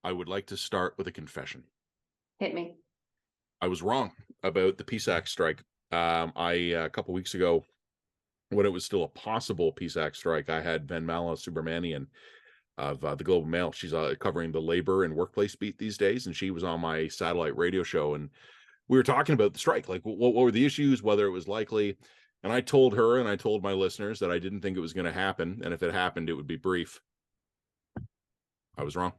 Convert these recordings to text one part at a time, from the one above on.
I would like to start with a confession. Hit me. I was wrong about the PSAC strike. A couple weeks ago, when it was still a possible PSAC strike, I had Vanmala Subramanian of the Globe and Mail. She's covering the labor and workplace beat these days, and she was on my satellite radio show, and we were talking about the strike, like what were the issues, whether it was likely. And I told her and I told my listeners that I didn't think it was going to happen, and if it happened, it would be brief. I was wrong.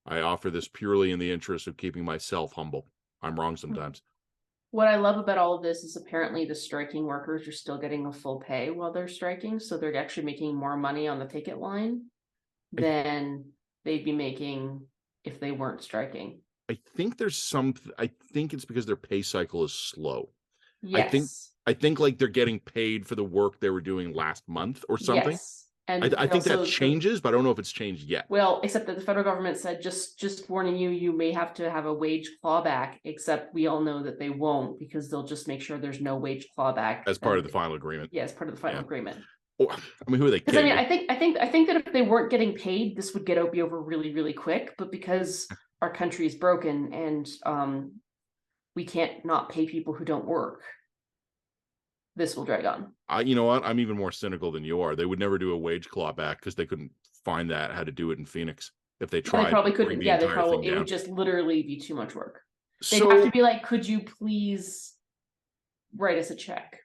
I offer this purely in the interest of keeping myself humble. I'm wrong sometimes. What I love about all of this is apparently the striking workers are still getting a full pay while they're striking. So they're actually making more money on the picket line than they'd be making if they weren't striking. I think I think it's because their pay cycle is slow. Yes. I think like they're getting paid for the work they were doing last month or something. Yes. And I think that changes, but I don't know if it's changed yet. Well, except that the federal government said, just warning you, you may have to have a wage clawback, except we all know that they won't, because they'll just make sure there's no wage clawback. As part of the final agreement. Yeah, as part of the final agreement. Oh, I mean, who are they kidding? I mean, I think that if they weren't getting paid, this would be over really, really quick. But because our country is broken and we can't not pay people who don't work, this will drag on. You know what? I'm even more cynical than you are. They would never do a wage clawback because they couldn't find how to do it in Phoenix. If they tried, they probably couldn't. Yeah, it would just literally be too much work. They'd have to be like, "Could you please write us a check?"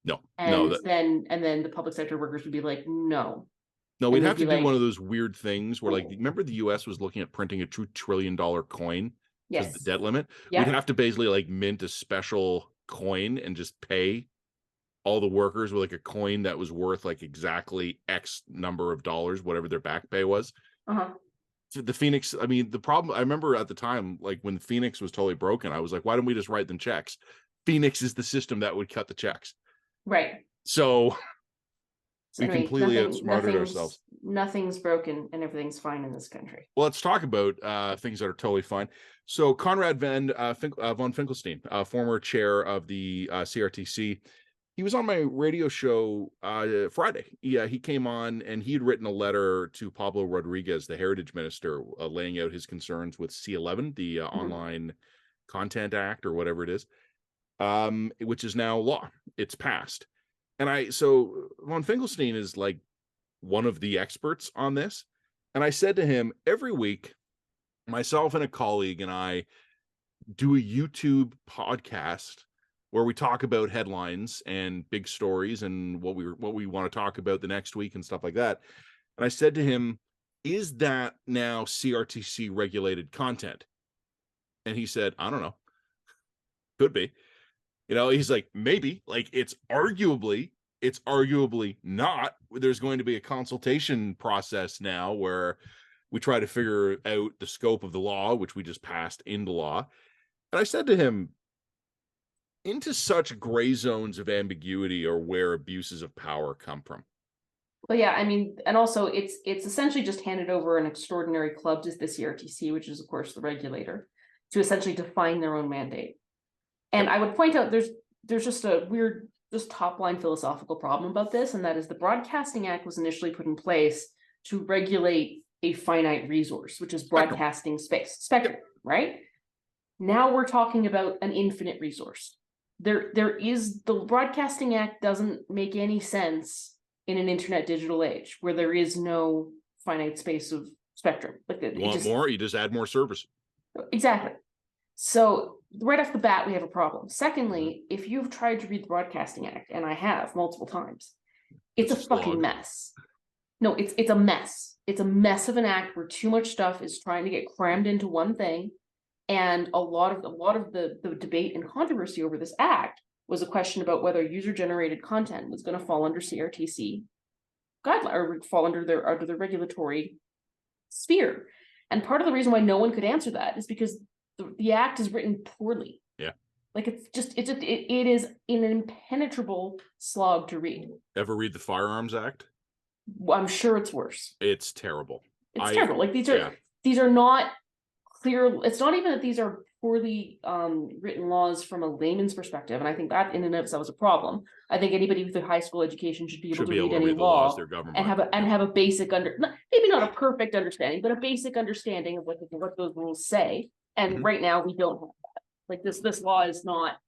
No, and then the public sector workers would be like, "No." No, we'd have to do one of those weird things where, like, remember the U.S. was looking at printing a $2 trillion coin because of the debt limit. Yeah. We'd have to basically like mint a special coin and just pay all the workers with like a coin that was worth like exactly X number of dollars, whatever their back pay was. So the Phoenix, I mean, the problem, I remember at the time, like when Phoenix was totally broken, I was like, why don't we just write them checks? Phoenix is the system that would cut the checks. Right. So we completely outsmarted ourselves. Nothing's broken and everything's fine in this country. Well, let's talk about things that are totally fine. So Conrad von Finkelstein, former chair of the CRTC, he was on my radio show Friday. He came on and he had written a letter to Pablo Rodriguez, the heritage minister, laying out his concerns with C11, the Online Content Act or whatever it is, which is now law. It's passed. And so von Finkelstein is like one of the experts on this. And I said to him, every week, myself and a colleague and I do a YouTube podcast where we talk about headlines and big stories and what we want to talk about the next week and stuff like that. And I said to him, is that now CRTC regulated content? And he said, I don't know. Could be. You know, he's like, maybe, like it's arguably not. There's going to be a consultation process now where we try to figure out the scope of the law, which we just passed into law. And I said to him, into such gray zones of ambiguity are where abuses of power come from. Well, yeah, I mean, and also it's essentially just handed over an extraordinary club to the CRTC, which is of course the regulator, to essentially define their own mandate. And I would point out there's just a weird, just top line philosophical problem about this, and that is the Broadcasting Act was initially put in place to regulate a finite resource, which is broadcasting spectrum, right? Now we're talking about an infinite resource. The Broadcasting Act doesn't make any sense in an internet digital age where there is no finite space of spectrum. Like you want more, you just add more service. Exactly. So right off the bat, we have a problem. Secondly, if you've tried to read the Broadcasting Act, and I have multiple times, it's a fucking mess. No, it's a mess. It's a mess of an act where too much stuff is trying to get crammed into one thing. And a lot of the debate and controversy over this act was a question about whether user-generated content was going to fall under CRTC guideline or fall under the regulatory sphere. And part of the reason why no one could answer that is because the act is written poorly. Yeah. Like it is an impenetrable slog to read. Ever read the Firearms Act? Well, I'm sure it's worse. It's terrible. It's terrible. Like these are not clear. It's not even that these are poorly written laws from a layman's perspective. And I think that in and of itself is a problem. I think anybody with a high school education should be able to read any the law laws they're governed by. and have a basic maybe not a perfect understanding, but a basic understanding of what those rules say. And right now we don't have that. Like this law is not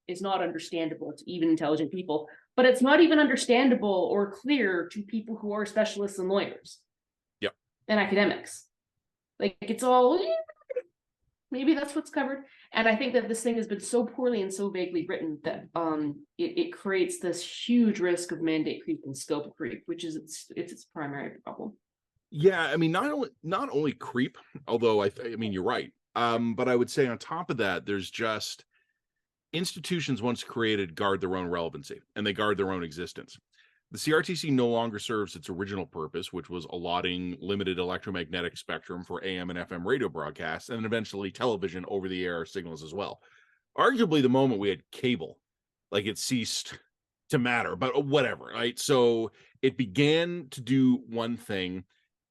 understandable to even intelligent people, but it's not even understandable or clear to people who are specialists and lawyers. Yep. And academics. Like it's all maybe that's what's covered. And I think that this thing has been so poorly and so vaguely written that it creates this huge risk of mandate creep and scope creep, which is its primary problem. Yeah, I mean, not only creep, although I mean you're right. But I would say on top of that, there's just institutions once created guard their own relevancy and they guard their own existence. The CRTC no longer serves its original purpose, which was allotting limited electromagnetic spectrum for AM and FM radio broadcasts and eventually television over-the-air signals as well. Arguably, the moment we had cable, like it ceased to matter, but whatever, right? So it began to do one thing.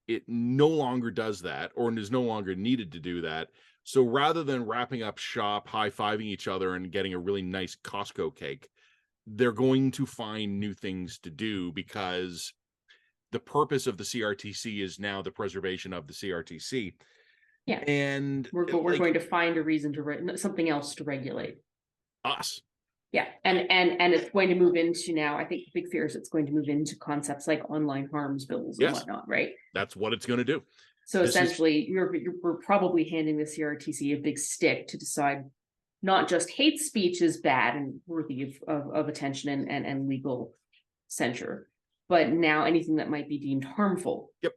It no longer does that, or is no longer needed to do that. So rather than wrapping up shop, high-fiving each other, and getting a really nice Costco cake, they're going to find new things to do because the purpose of the CRTC is now the preservation of the CRTC. Yeah. And we're going to find a reason to something else to regulate us. Yeah. And it's going to move into now, I think the big fear is it's going to move into concepts like online harms bills and whatnot, right? That's what it's going to do. So essentially, we're probably handing the CRTC a big stick to decide not just hate speech is bad and worthy of attention and legal censure, but now anything that might be deemed harmful. Yep.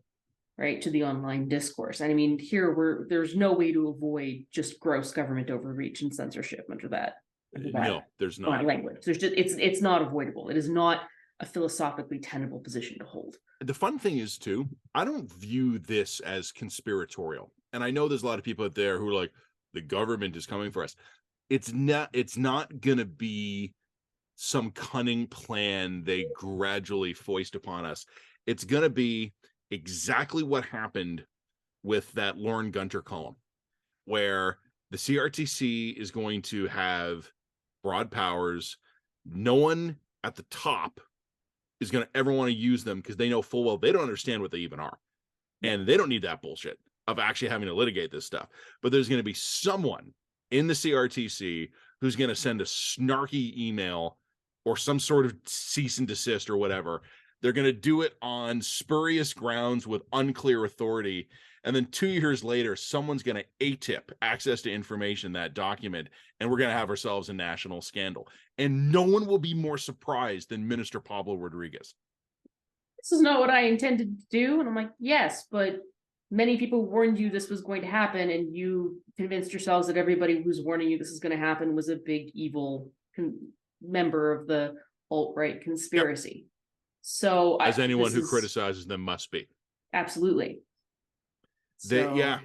Right, to the online discourse. And I mean, here there's no way to avoid just gross government overreach and censorship under that. No, there's not. Language. There's just it's not avoidable. It is not a philosophically tenable position to hold. The fun thing is too, I don't view this as conspiratorial. And I know there's a lot of people out there who are like, the government is coming for us. It's not gonna be some cunning plan they gradually foist upon us. It's gonna be exactly what happened with that Lauren Gunter column, where the CRTC is going to have broad powers. No one at the top is going to ever want to use them because they know full well they don't understand what they even are. And they don't need that bullshit of actually having to litigate this stuff. But there's going to be someone in the CRTC who's going to send a snarky email or some sort of cease and desist or whatever. They're going to do it on spurious grounds with unclear authority. And then 2 years later, someone's going to ATIP access to information, that document, and we're going to have ourselves a national scandal. And no one will be more surprised than Minister Pablo Rodriguez. This is not what I intended to do. And I'm like, yes, but many people warned you this was going to happen, and you convinced yourselves that everybody who's warning you this is going to happen was a big evil member of the alt-right conspiracy. Yep. So as anyone who criticizes them must be. Absolutely. Yeah.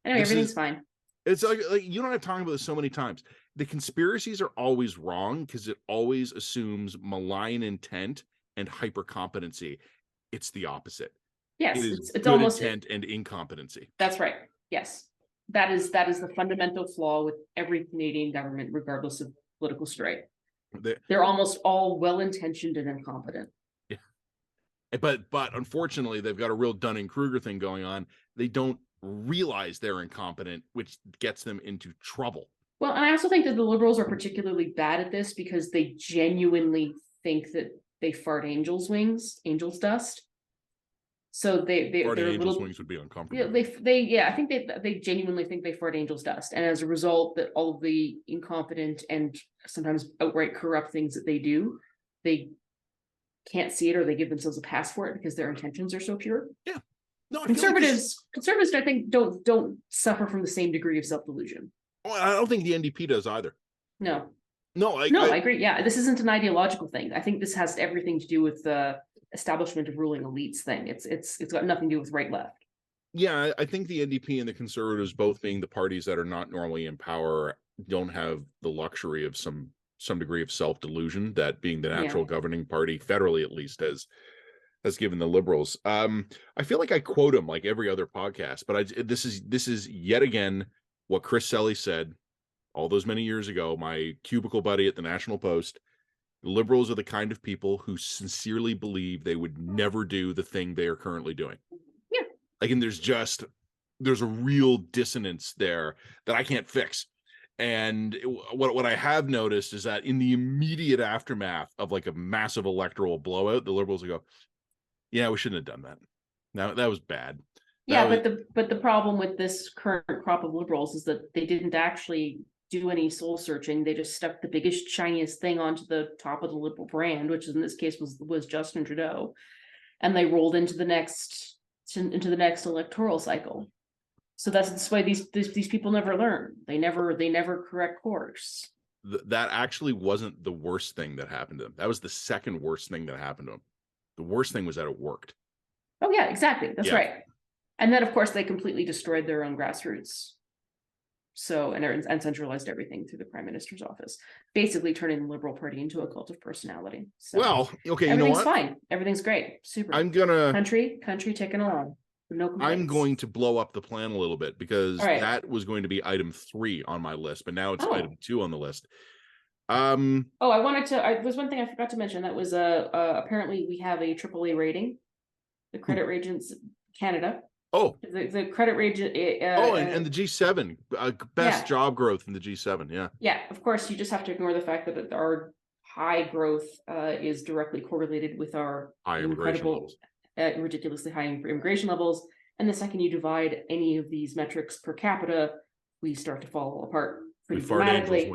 Anyway, everything's fine. It's like you and I have talked about this so many times. The conspiracies are always wrong because it always assumes malign intent and hyper competency. It's the opposite. Yes, it's good almost intent and incompetency. That's right. Yes, that is the fundamental flaw with every Canadian government, regardless of political stripe. They're almost all well-intentioned and incompetent. Yeah, but unfortunately, they've got a real Dunning-Kruger thing going on. They don't realize they're incompetent, which gets them into trouble. Well, and I also think that the Liberals are particularly bad at this because they genuinely think that they fart angels' dust. So they're angels' wings would be uncomfortable. I think they genuinely think they fart angels' dust, and as a result, that all of the incompetent and sometimes outright corrupt things that they do, they can't see it, or they give themselves a pass for it because their intentions are so pure. Yeah. No, conservatives, I think, don't suffer from the same degree of self-delusion. Oh, I don't think the NDP does either. No, I agree. Yeah, this isn't an ideological thing. I think this has everything to do with the establishment of ruling elites thing. It's got nothing to do with right left. Yeah, I think the NDP and the Conservatives, both being the parties that are not normally in power, don't have the luxury of some degree of self-delusion that being the natural governing party, federally at least, has given the Liberals. I feel like I quote him like every other podcast, but this is yet again what Chris Selly said all those many years ago, my cubicle buddy at the National Post. The Liberals are the kind of people who sincerely believe they would never do the thing they are currently doing. Yeah. Like, and there's a real dissonance there that I can't fix. And what I have noticed is that in the immediate aftermath of like a massive electoral blowout, the Liberals will go, yeah, we shouldn't have done that. No, that was bad. Yeah, but the problem with this current crop of Liberals is that they didn't actually do any soul searching. They just stuck the biggest, shiniest thing onto the top of the Liberal brand, which in this case was Justin Trudeau, and they rolled into the next electoral cycle. So that's why these people never learn. They never correct course. That actually wasn't the worst thing that happened to them. That was the second worst thing that happened to them. The worst thing was that it worked. Oh yeah, exactly. That's right. And then of course they completely destroyed their own grassroots. So and centralized everything through the Prime Minister's office, basically turning the Liberal Party into a cult of personality. So well, okay, you know what? Everything's fine. Everything's great. Super. country ticking along. No complaints. I'm going to blow up the plan a little bit because that was going to be item 3 on my list, but now it's item 2 on the list. There's one thing I forgot to mention. That was apparently we have a AAA rating. The credit ratings Canada. Oh, the credit rating. And the G7 best job growth in the G7. Yeah, of course you just have to ignore the fact that our high growth is directly correlated with our high immigration levels. Ridiculously high immigration levels, and the second you divide any of these metrics per capita, we start to fall apart pretty dramatically.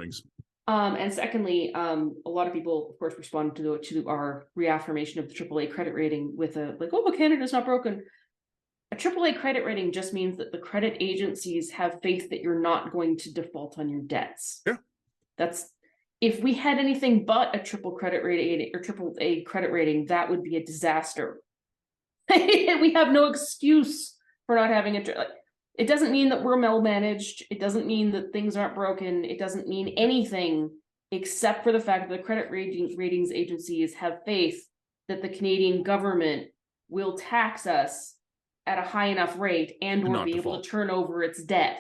And secondly, a lot of people, of course, respond to our reaffirmation of the AAA credit rating with but Canada's not broken. A AAA credit rating just means that the credit agencies have faith that you're not going to default on your debts. Yeah, if we had anything but a triple credit rating or AAA credit rating, that would be a disaster. We have no excuse for not having it. It doesn't mean that we're well-managed. It doesn't mean that things aren't broken. It doesn't mean anything except for the fact that the credit ratings agencies have faith that the Canadian government will tax us at a high enough rate and or be able to turn over its debt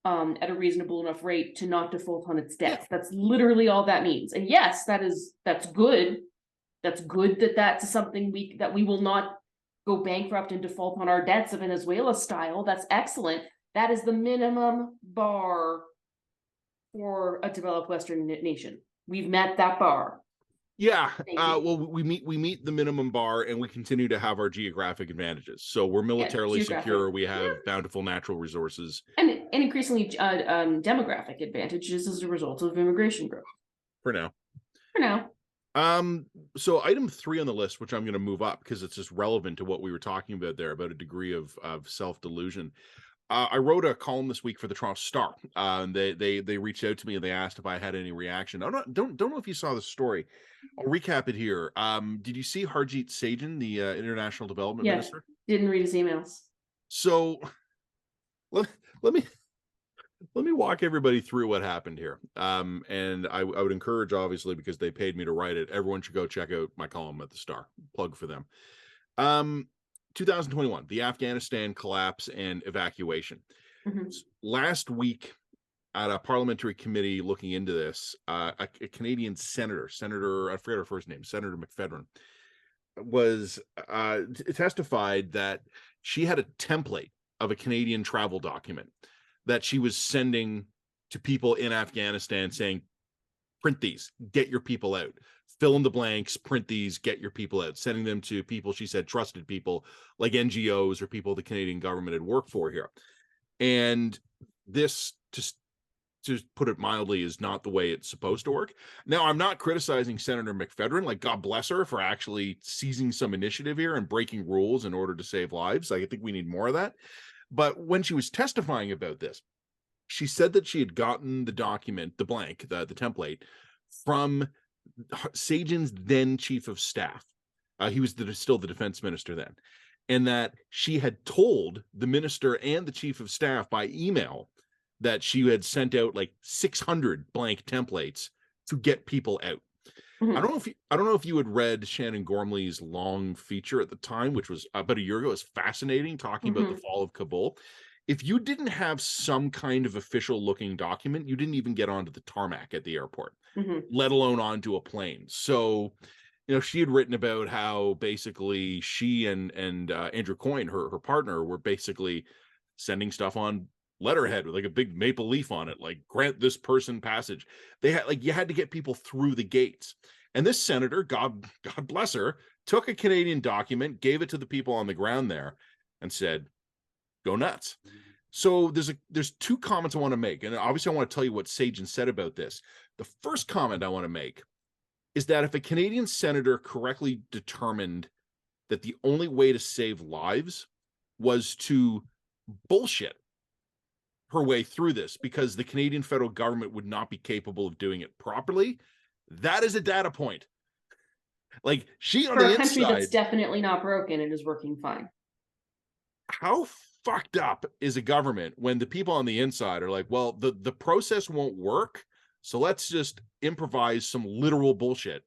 at a reasonable enough rate to not default on its debts. That's literally all that means. And yes, that's good. That's good that's something that we will not go bankrupt and default on our debts of Venezuela style. That's excellent. That is the minimum bar for a developed Western nation. We've met that bar. Yeah. Well, we meet the minimum bar, and we continue to have our geographic advantages. So we're militarily secure. We have bountiful natural resources and increasingly demographic advantages as a result of immigration growth. For now. So item 3 on the list, which I'm going to move up because it's just relevant to what we were talking about there, about a degree of self-delusion. I wrote a column this week for the Toronto Star. They reached out to me and they asked if I had any reaction. I don't know if you saw the story. I'll recap it here. Did you see Harjit Sajjan, the International Development Minister? Didn't read his emails. So let me walk everybody through what happened here. And I would encourage, obviously, because they paid me to write it, everyone should go check out my column at the Star. Plug for them. 2021, the Afghanistan collapse and evacuation. Mm-hmm. Last week, at a parliamentary committee looking into this, a Canadian senator, I forget her first name, Senator McFedrin, was testified that she had a template of a Canadian travel document that she was sending to people in Afghanistan saying, print these, get your people out, fill in the blanks, print these, get your people out, sending them to people, she said, trusted people like NGOs or people the Canadian government had worked for here. And this, just to put it mildly, is not the way it's supposed to work. Now, I'm not criticizing Senator McFedrin, like God bless her for actually seizing some initiative here and breaking rules in order to save lives. I think we need more of that. But when she was testifying about this, she said that she had gotten the document, the blank, the template, from Sajjan's then chief of staff. He was still the defense minister then. And that she had told the minister and the chief of staff by email that she had sent out like 600 blank templates to get people out. Mm-hmm. I don't know if you had read Shannon Gormley's long feature at the time, which was about a year ago. It's fascinating, talking about the fall of Kabul. if you didn't have some kind of official looking document, you didn't even get onto the tarmac at the airport, let alone onto a plane. So, she had written about how basically she and Andrew Coyne, her partner, were basically sending stuff on letterhead with like a big maple leaf on it, like grant this person passage. They had you had to get people through the gates. And this senator, God bless her, took a Canadian document, gave it to the people on the ground there, and said, "Go nuts." So there's two comments I want to make, and obviously I want to tell you what Sagen said about this. The first comment I want to make is that if a Canadian senator correctly determined that the only way to save lives was to bullshit her way through this because the Canadian federal government would not be capable of doing it properly, that is a data point. Like, she on For the a country inside, that's definitely not broken and is working fine. how fucked up is a government when the people on the inside are like, well, the process won't work, so let's just improvise some literal bullshit.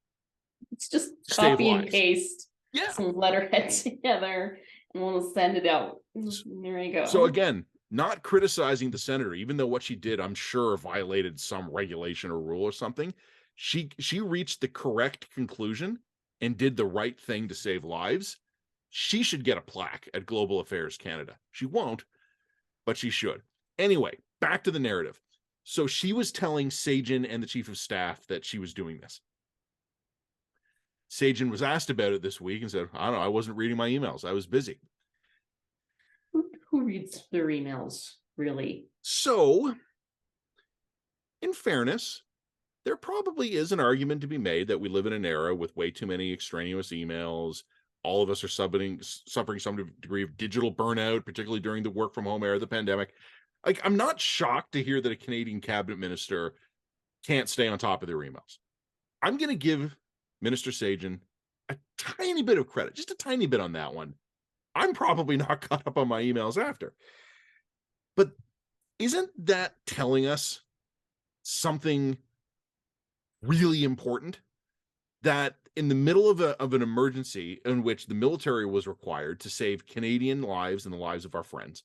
It's just to save copy and lives. paste Yeah. some letterhead together and we'll send it out. There you go. So again, not criticizing the senator, even though what she did, I'm sure, violated some regulation or rule or something. She reached the correct conclusion and did the right thing to save lives. She should get a plaque at Global Affairs Canada. She won't, but she should. Anyway, back to the narrative. So she was telling Sagen and the chief of staff that she was doing this. Sagen was asked about it this week and said, I don't know, I wasn't reading my emails. I was busy. Who reads their emails, really? So, in fairness, there probably is an argument to be made that we live in an era with way too many extraneous emails. All of us are suffering some degree of digital burnout, particularly during the work from home era of the pandemic. Like, I'm not shocked to hear that a Canadian cabinet minister can't stay on top of their emails. I'm going to give Minister Sagen a tiny bit of credit, just a tiny bit on that one. I'm probably not caught up on my emails after. But isn't that telling us something really important? That in the middle of an emergency in which the military was required to save Canadian lives and the lives of our friends,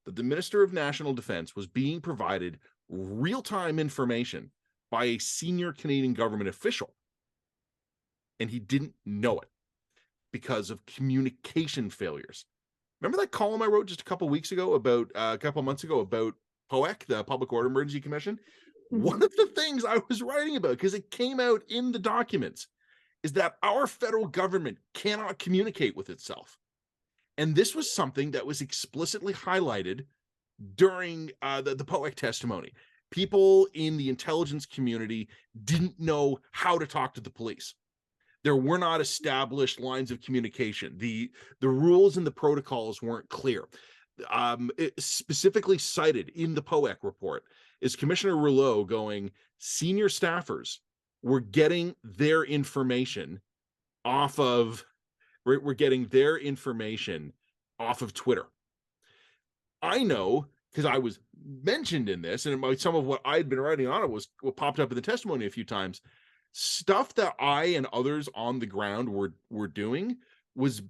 that the Minister of National Defense was being provided real-time information by a senior Canadian government official, and he didn't know it because of communication failures. Remember that column I wrote just a couple months ago about POEC, the Public Order Emergency Commission? One of the things I was writing about, because it came out in the documents, is that our federal government cannot communicate with itself. And this was something that was explicitly highlighted during the POEC testimony. People in the intelligence community didn't know how to talk to the police. There were not established lines of communication. The rules and the protocols weren't clear. Specifically cited in the POEC report is Commissioner Rouleau going, senior staffers were getting their information off of Twitter. I know because I was mentioned in this, and some of what I'd been writing on it was what popped up in the testimony a few times. Stuff that I and others on the ground were doing was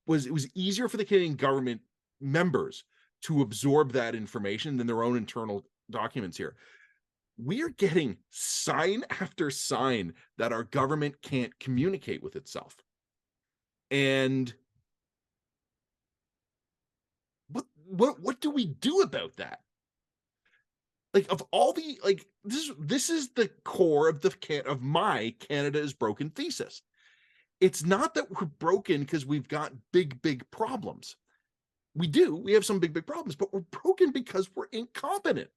it was easier for the Canadian government members to absorb that information than their own internal documents here. We're getting sign after sign that our government can't communicate with itself. And what do we do about that? Like, of all the, like, this is the core of my Canada is broken thesis. It's not that we're broken because we've got big problems. We have some big problems, but we're broken because we're incompetent.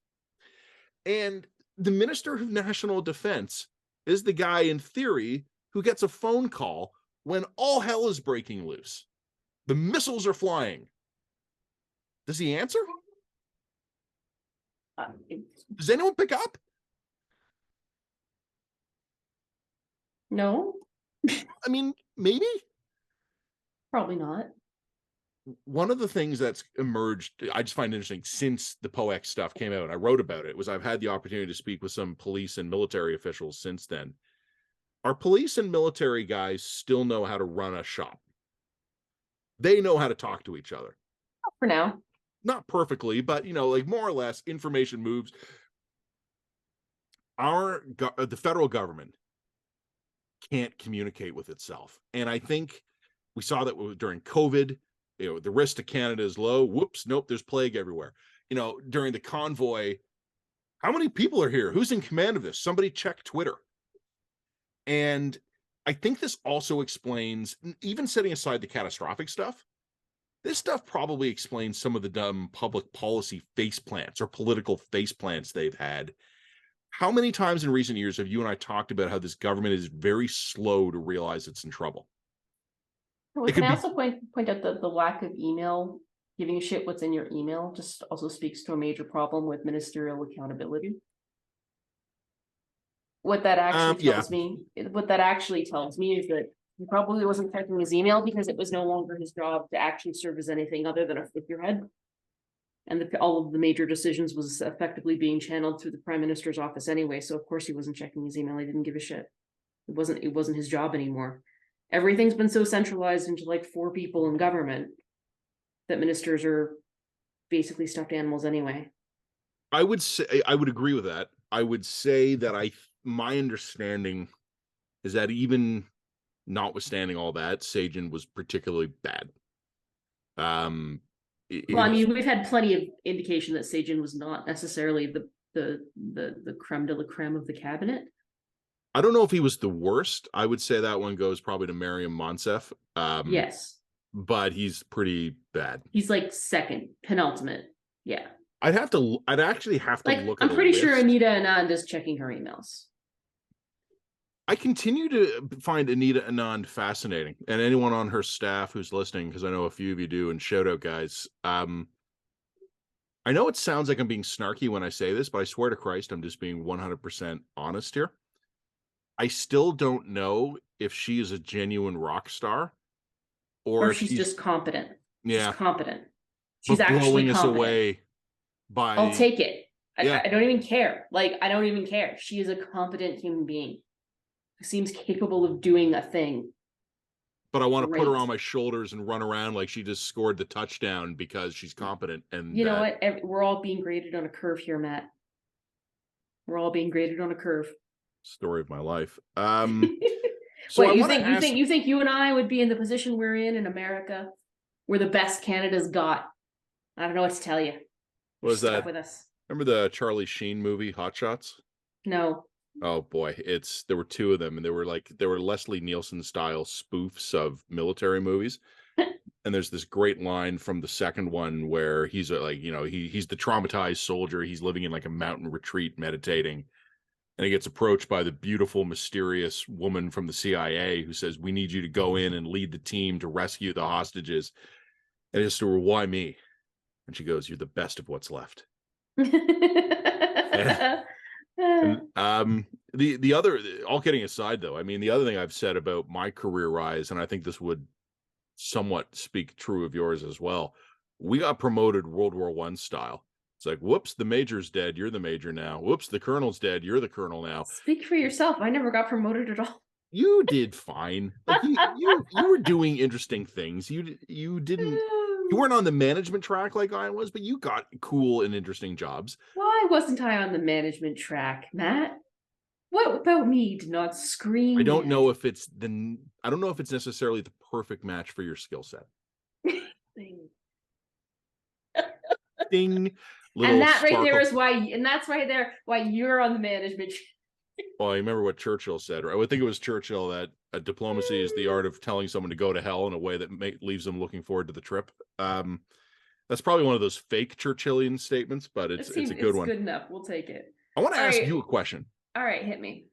And the Minister of National Defense is the guy, in theory, who gets a phone call when all hell is breaking loose. The missiles are flying. Does he answer? Does anyone pick up? No. I mean, maybe. Probably not. One of the things that's emerged, I just find interesting since the POEC stuff came out, and I wrote about it, was I've had the opportunity to speak with some police and military officials since then. Our police and military guys still know how to run a shop. They know how to talk to each other. For now. not perfectly, but like more or less information moves. The federal government can't communicate with itself. And I think we saw that during COVID, the risk to Canada is low. Whoops, nope, there's plague everywhere. During the convoy, how many people are here? Who's in command of this? Somebody check Twitter. And I think this also explains, even setting aside the catastrophic stuff, this stuff probably explains some of the dumb public policy faceplants or political faceplants they've had. How many times in recent years have you and I talked about how this government is very slow to realize it's in trouble? Well, can I also point out that the lack of email, giving a shit what's in your email, just also speaks to a major problem with ministerial accountability. What that actually tells me is that he probably wasn't checking his email because it was no longer his job to actually serve as anything other than a figurehead. And all of the major decisions was effectively being channeled through the prime minister's office anyway. So of course he wasn't checking his email. He didn't give a shit. It wasn't his job anymore. Everything's been so centralized into like 4 people in government that ministers are basically stuffed animals anyway. I would say I would agree with that. I would say that my understanding is that even notwithstanding all that, Sajjan was particularly bad. Well, I mean, we've had plenty of indication that Sajjan was not necessarily the creme de la creme of the cabinet. I don't know if he was the worst. I would say that one goes probably to Mariam Monsef. Yes. But he's pretty bad. He's like second, penultimate. Yeah. I'd actually have to look at I'm pretty sure Anita Anand is checking her emails. I continue to find Anita Anand fascinating, and anyone on her staff who's listening, because I know a few of you do, and shout out, guys. I know it sounds like I'm being snarky when I say this, but I swear to Christ, I'm just being 100% honest here. I still don't know if she is a genuine rock star or if she's just competent. Yeah. She's competent. She's actually blowing us away by... I'll take it. I don't even care. I don't even care. She is a competent human being who seems capable of doing a thing. But I want to put her on my shoulders and run around like she just scored the touchdown because she's competent. And you know what? We're all being graded on a curve here, Matt. We're all being graded on a curve. Story of my life. So wait, you think you and I would be in the position we're in America, where the best Canada's got? I don't know what to tell you. What was that? With us. Remember the Charlie Sheen movie, Hot Shots? No. Oh boy, there were 2 of them, and they were Leslie Nielsen style spoofs of military movies. And there's this great line from the second one where he's he's the traumatized soldier. He's living in like a mountain retreat, meditating, and he gets approached by the beautiful, mysterious woman from the CIA who says, "We need you to go in and lead the team to rescue the hostages." And it's to her, "Why me?" And she goes, "You're the best of what's left." And the other, all kidding aside though, I mean, the other thing I've said about my career rise, and I think this would somewhat speak true of yours as well, we got promoted World War I style. It's like, whoops, the major's dead, you're the major now. Whoops, the colonel's dead, you're the colonel now. Speak for yourself. I never got promoted at all. You did fine. Like you were doing interesting things. You weren't on the management track like I was, but you got cool and interesting jobs. Why wasn't I on the management track, Matt? What about me did not scream? I don't know if it's necessarily the perfect match for your skill set. Ding. And that right there is why, and that's right there why you're on the management. Well, I remember what Churchill said, right? I would think it was Churchill that diplomacy is the art of telling someone to go to hell in a way that leaves them looking forward to the trip. That's probably one of those fake Churchillian statements, but it's a good one. Good enough. We'll take it. I want to ask you a question. All right, hit me.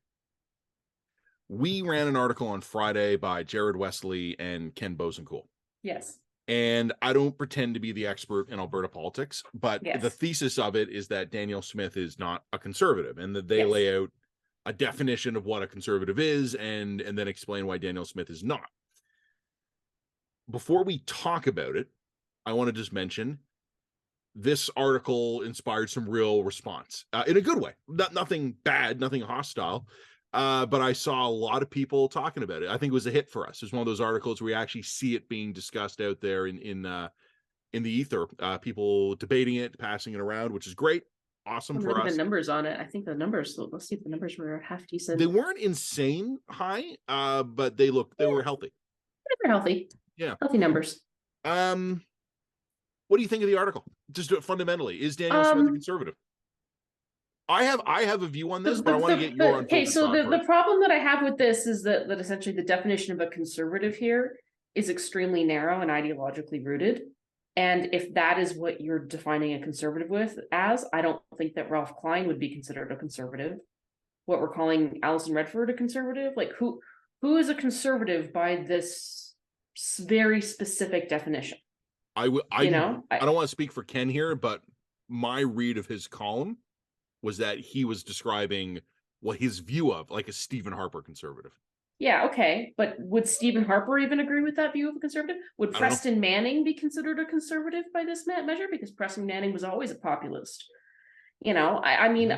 We ran an article on Friday by Jared Wesley and Ken Bosencool. Yes. And I don't pretend to be the expert in Alberta politics, but yes. The thesis of it is that Danielle Smith is not a conservative, and that they yes. lay out a definition of what a conservative is and then explain why Danielle Smith is not. Before we talk about it, I want to just mention this article inspired some real response in a good way. Nothing bad, nothing hostile. But I saw a lot of people talking about it. I think it was a hit for us. It's one of those articles where we actually see it being discussed out there in in the ether, people debating it, passing it around, which is great. Awesome for Look at us. the numbers on it. I think the numbers, let's see if the numbers were half decent. They weren't insane high, but they were healthy. They're healthy. Yeah. Healthy numbers. What do you think of the article? Just fundamentally, is Daniel Smith a conservative? I have a view on this, but I want to get your okay. So the problem that I have with this is that essentially the definition of a conservative here is extremely narrow and ideologically rooted. And if that is what you're defining a conservative with as, I don't think that Ralph Klein would be considered a conservative. What we're calling Alison Redford a conservative, like who is a conservative by this very specific definition? I don't want to speak for Ken here, but my read of his column was that he was describing what his view of like a Stephen Harper conservative. Yeah, okay. But would Stephen Harper even agree with that view of a conservative? Would Preston Manning be considered a conservative by this measure? Because Preston Manning was always a populist. I mean,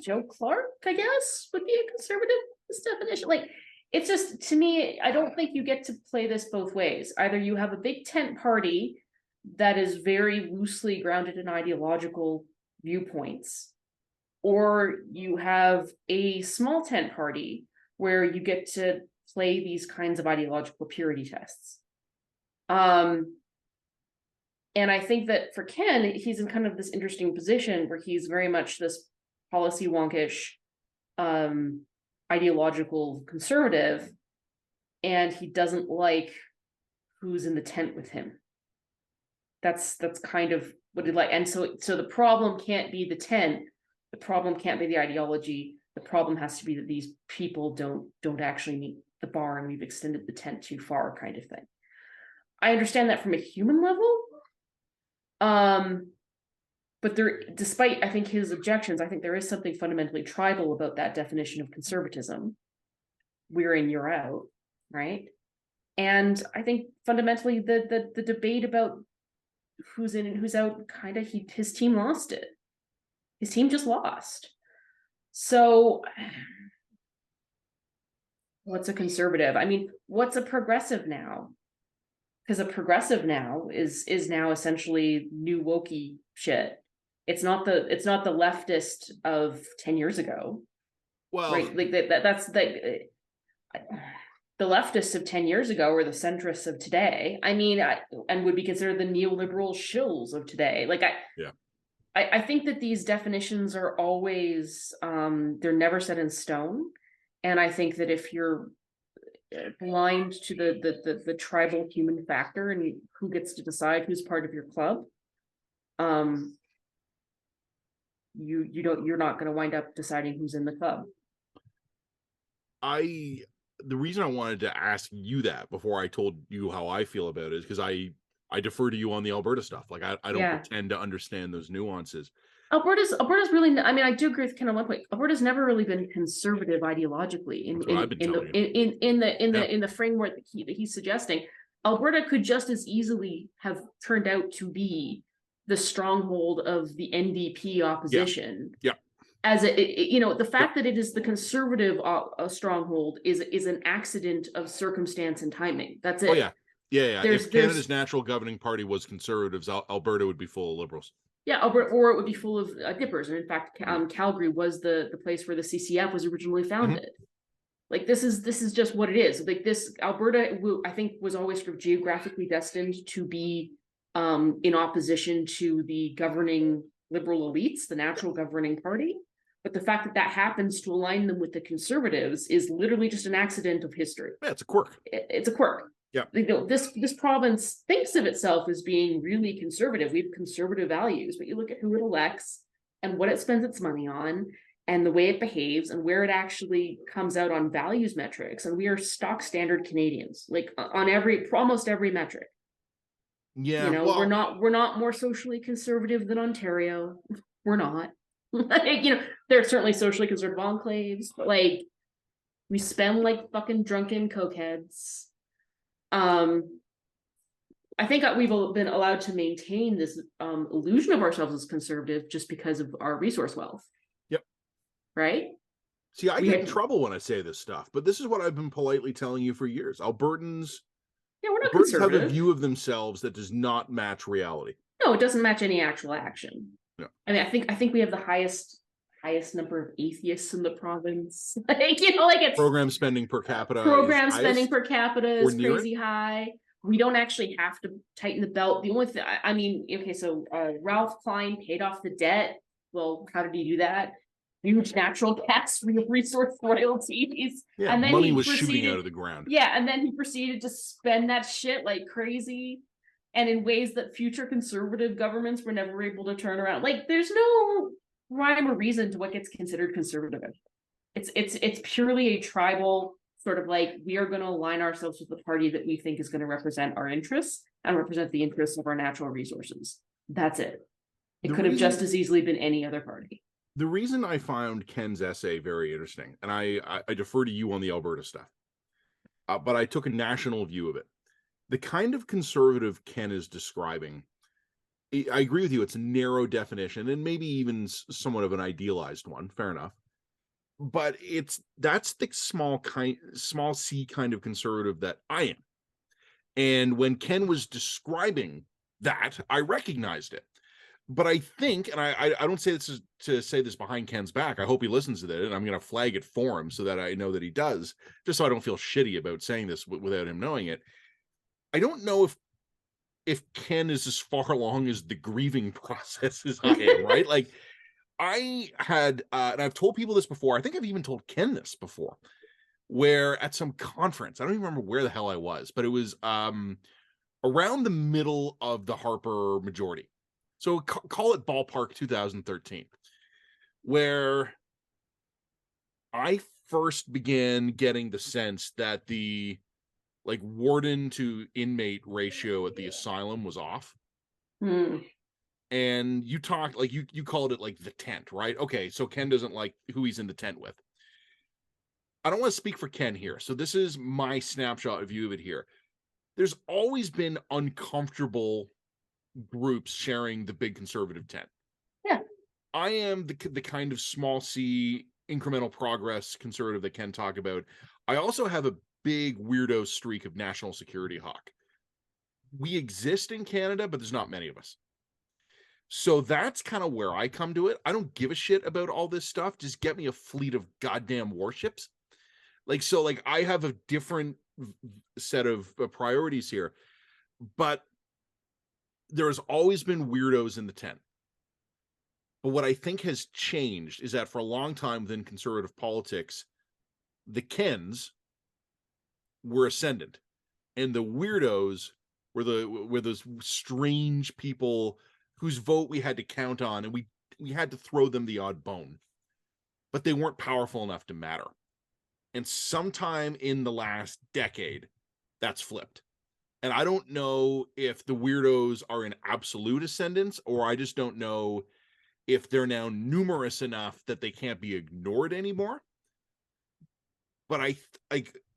Joe Clark, I guess, would be a conservative, this definition. Like, it's just, to me, I don't think you get to play this both ways. Either you have a big tent party that is very loosely grounded in ideological viewpoints, or you have a small tent party where you get to play these kinds of ideological purity tests. And I think that for Ken, he's in kind of this interesting position where he's very much this policy wonkish, ideological conservative, and he doesn't like who's in the tent with him. That's kind of what he like. And so the problem can't be the tent. The problem can't be the ideology. The problem has to be that these people don't actually meet the bar, and we've extended the tent too far, kind of thing. I understand that from a human level. But despite I think his objections, I think there is something fundamentally tribal about that definition of conservatism. We're in, you're out, right? And I think fundamentally the debate about who's in and who's out, kind of his team lost it. His team just lost. So what's a conservative? I mean, what's a progressive now? Because a progressive now is now essentially new wokey shit. It's not the leftist of 10 years ago. Well, right? Like that's the leftists of 10 years ago are the centrists of today. I mean, and would be considered the neoliberal shills of today. Like I think that these definitions are always they're never set in stone. And I think that if you're blind to the tribal human factor and who gets to decide who's part of your club, you're not going to wind up deciding who's in the club. The reason I wanted to ask you that before I told you how I feel about it is because I defer to you on the Alberta stuff. Like I don't pretend to understand those nuances. Alberta's really, I mean, I do agree with Ken on one point. Alberta's never really been conservative ideologically in the framework that he's suggesting. Alberta could just as easily have turned out to be the stronghold of the NDP opposition. Yeah. As the fact that it is the conservative stronghold is an accident of circumstance and timing. That's it. Oh yeah. Yeah. If Canada's natural governing party was conservatives, Alberta would be full of liberals. Yeah, Alberta, or it would be full of dippers. And in fact, Calgary was the place where the CCF was originally founded. Mm-hmm. Like this is just what it is. Like this Alberta, I think, was always sort of geographically destined to be in opposition to the governing liberal elites, the natural governing party. But the fact that happens to align them with the conservatives is literally just an accident of history. Yeah, it's a quirk. It's a quirk. Yeah. This province thinks of itself as being really conservative. We have conservative values, but you look at who it elects and what it spends its money on and the way it behaves and where it actually comes out on values metrics. And we are stock standard Canadians, like on almost every metric. Yeah. We're not more socially conservative than Ontario. We're not. There are certainly socially conservative enclaves, but like we spend like fucking drunken cokeheads. I think we've been allowed to maintain this illusion of ourselves as conservative just because of our resource wealth. Yep. Right? See, I get in trouble when I say this stuff, but this is what I've been politely telling you for years. Albertans Yeah, we're not Birds have a conservative. view of themselves that does not match reality. No, it doesn't match any actual action. No. I mean, I think we have the highest number of atheists in the province. Like, you know, like it's Program spending per capita program is spending highest, per capita or is near crazy high. We don't actually have to tighten the belt. The only thing, I mean, okay, so Ralph Klein paid off the debt. Well, how did he do that? Huge natural gas resource royalties. Yeah, And then money he was shooting proceeded, out of the ground. yeah, and then he proceeded to spend that shit like crazy and in ways that future conservative governments were never able to turn around. Like, there's no rhyme or reason to what gets considered conservative. It's purely a tribal sort of like, we are going to align ourselves with the party that we think is going to represent our interests and represent the interests of our natural resources. That's it. It could have just as easily been any other party. The reason I found Ken's essay very interesting, and I defer to you on the Alberta stuff, but I took a national view of it. The kind of conservative Ken is describing, I agree with you, it's a narrow definition and maybe even somewhat of an idealized one, fair enough. But that's the small c kind of conservative that I am. And when Ken was describing that, I recognized it. But I think, and I don't say this to say this behind Ken's back. I hope he listens to that, and I'm going to flag it for him so that I know that he does, just so I don't feel shitty about saying this without him knowing it. I don't know if Ken is as far along as the grieving process as I am, right? Like, I had, and I've told people this before. I think I've even told Ken this before, where at some conference, I don't even remember where the hell I was, but it was around the middle of the Harper majority. So call it ballpark 2013, where I first began getting the sense that the like warden to inmate ratio at the asylum was off. And you talked like you called it like the tent, right? Okay, so Ken doesn't like who he's in the tent with. I don't want to speak for Ken here, so this is my snapshot view of it here. There's always been uncomfortable groups sharing the big conservative tent. Yeah. I am the kind of small c incremental progress conservative that Ken talk about. I also have a big weirdo streak of national security hawk. We exist in Canada, but there's not many of us. So that's kind of where I come to it. I don't give a shit about all this stuff. Just get me a fleet of goddamn warships. Like, so like I have a different set of priorities here, but there's always been weirdos in the tent. But what I think has changed is that for a long time within conservative politics, the Kens were ascendant and the weirdos were those strange people whose vote we had to count on, and we had to throw them the odd bone, but they weren't powerful enough to matter. And sometime in the last decade, that's flipped. And I don't know if the weirdos are in absolute ascendance, or I just don't know if they're now numerous enough that they can't be ignored anymore. But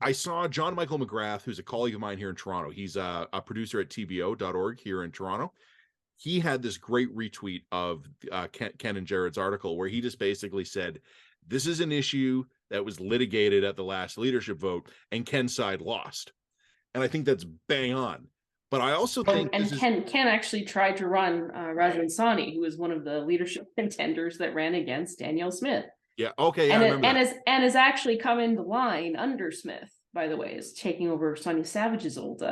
I saw John Michael McGrath, who's a colleague of mine here in Toronto. He's a producer at tbo.org here in Toronto. He had this great retweet of Ken and Jared's article where he just basically said, this is an issue that was litigated at the last leadership vote, and Ken's side lost. And I think that's bang on. But I also think Ken actually tried to run Rajan Sani, who was one of the leadership contenders that ran against Danielle Smith. Yeah, okay, yeah, and has actually come into line under Smith, by the way, is taking over Sonia Savage's old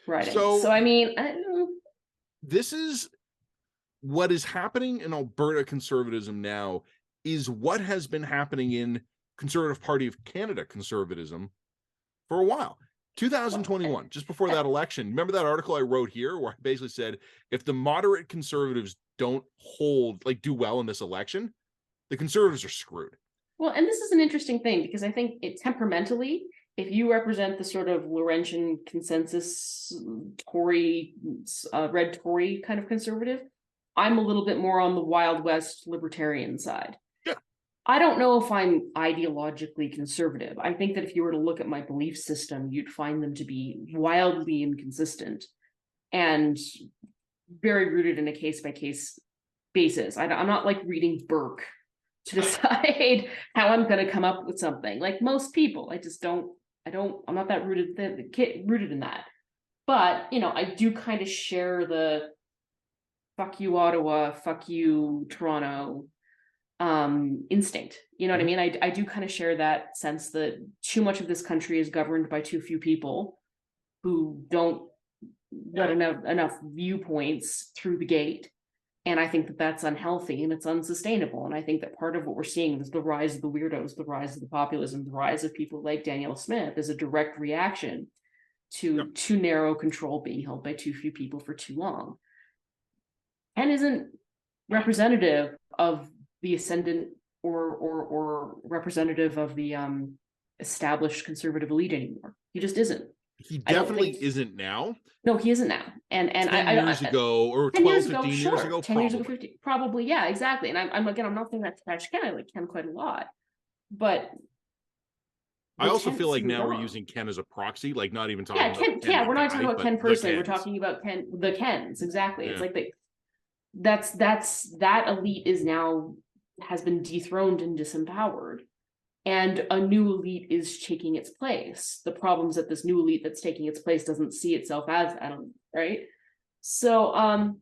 writing. So I mean, I don't know. This is what is happening in Alberta conservatism now is what has been happening in Conservative Party of Canada conservatism for a while. 2021, just before that election. Remember that article I wrote here where I basically said, if the moderate conservatives don't do well in this election, the conservatives are screwed. Well, and this is an interesting thing because I think it temperamentally, if you represent the sort of Laurentian consensus Tory, red Tory kind of conservative, I'm a little bit more on the Wild West libertarian side. Yeah. I don't know if I'm ideologically conservative. I think that if you were to look at my belief system, you'd find them to be wildly inconsistent and very rooted in a case-by-case basis. I'm not like reading Burke to decide how I'm going to come up with something. Like most people, I just don't I'm not that rooted in that. But, I do kind of share the fuck you, Ottawa, fuck you, Toronto instinct. You know what I mean? I do kind of share that sense that too much of this country is governed by too few people who don't let enough viewpoints through the gate. And I think that that's unhealthy and it's unsustainable. And I think that part of what we're seeing is the rise of the weirdos, the rise of the populism, the rise of people like Danielle Smith is a direct reaction to too narrow control being held by too few people for too long. And isn't representative of the ascendant or representative of the established conservative elite anymore. He just isn't. He definitely isn't now. No, he isn't now. And 10 years ago, or 12, 15 years ago, 10 years ago, 15, probably, yeah, exactly. And I'm not saying that to trash Ken. I like Ken quite a lot, but I also feel like now we're using Ken as a proxy, like not even talking about Ken. We're not talking about Ken personally. We're talking about the Kens. Exactly. Yeah. It's like that elite has been dethroned and disempowered. And a new elite is taking its place. The problem is that this new elite that's taking its place doesn't see itself as that, right? So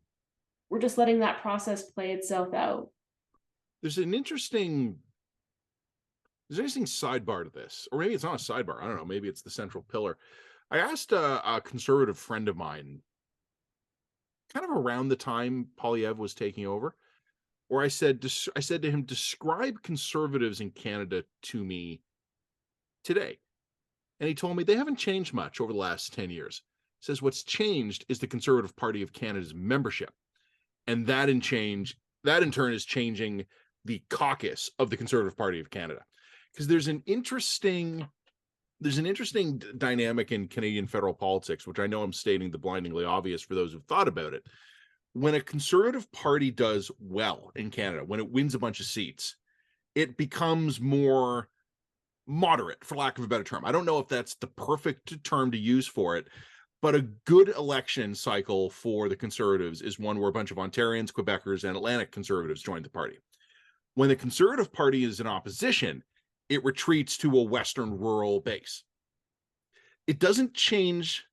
we're just letting that process play itself out. There's an interesting sidebar to this, or maybe it's not a sidebar. I don't know. Maybe it's the central pillar. I asked a conservative friend of mine, kind of around the time Poilievre was taking over, or I said to him, describe conservatives in Canada to me today. And he told me they haven't changed much over the last 10 years. He says what's changed is the Conservative Party of Canada's membership. And that in turn is changing the caucus of the Conservative Party of Canada. Because there's an interesting dynamic in Canadian federal politics, which I know I'm stating the blindingly obvious for those who've thought about it. When a Conservative Party does well in Canada, when it wins a bunch of seats, it becomes more moderate, for lack of a better term. I don't know if that's the perfect term to use for it, but a good election cycle for the Conservatives is one where a bunch of Ontarians, Quebecers, and Atlantic Conservatives join the party. When the Conservative Party is in opposition, it retreats to a Western rural base. It doesn't change.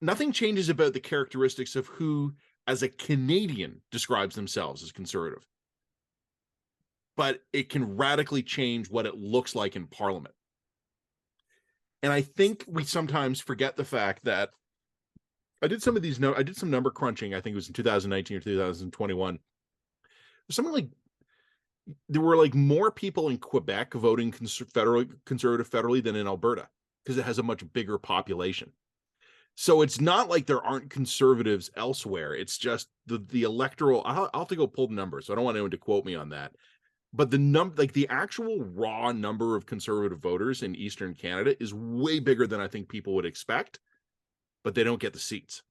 Nothing changes about the characteristics of who, as a Canadian, describes themselves as conservative. But it can radically change what it looks like in Parliament. And I think we sometimes forget the fact that I did some number crunching. I think it was in 2019 or 2021. Something like there were like more people in Quebec voting conservative federally than in Alberta, because it has a much bigger population. So it's not like there aren't conservatives elsewhere. It's just the electoral. I'll have to go pull the numbers, so I don't want anyone to quote me on that. But the actual raw number of conservative voters in Eastern Canada is way bigger than I think people would expect, but they don't get the seats.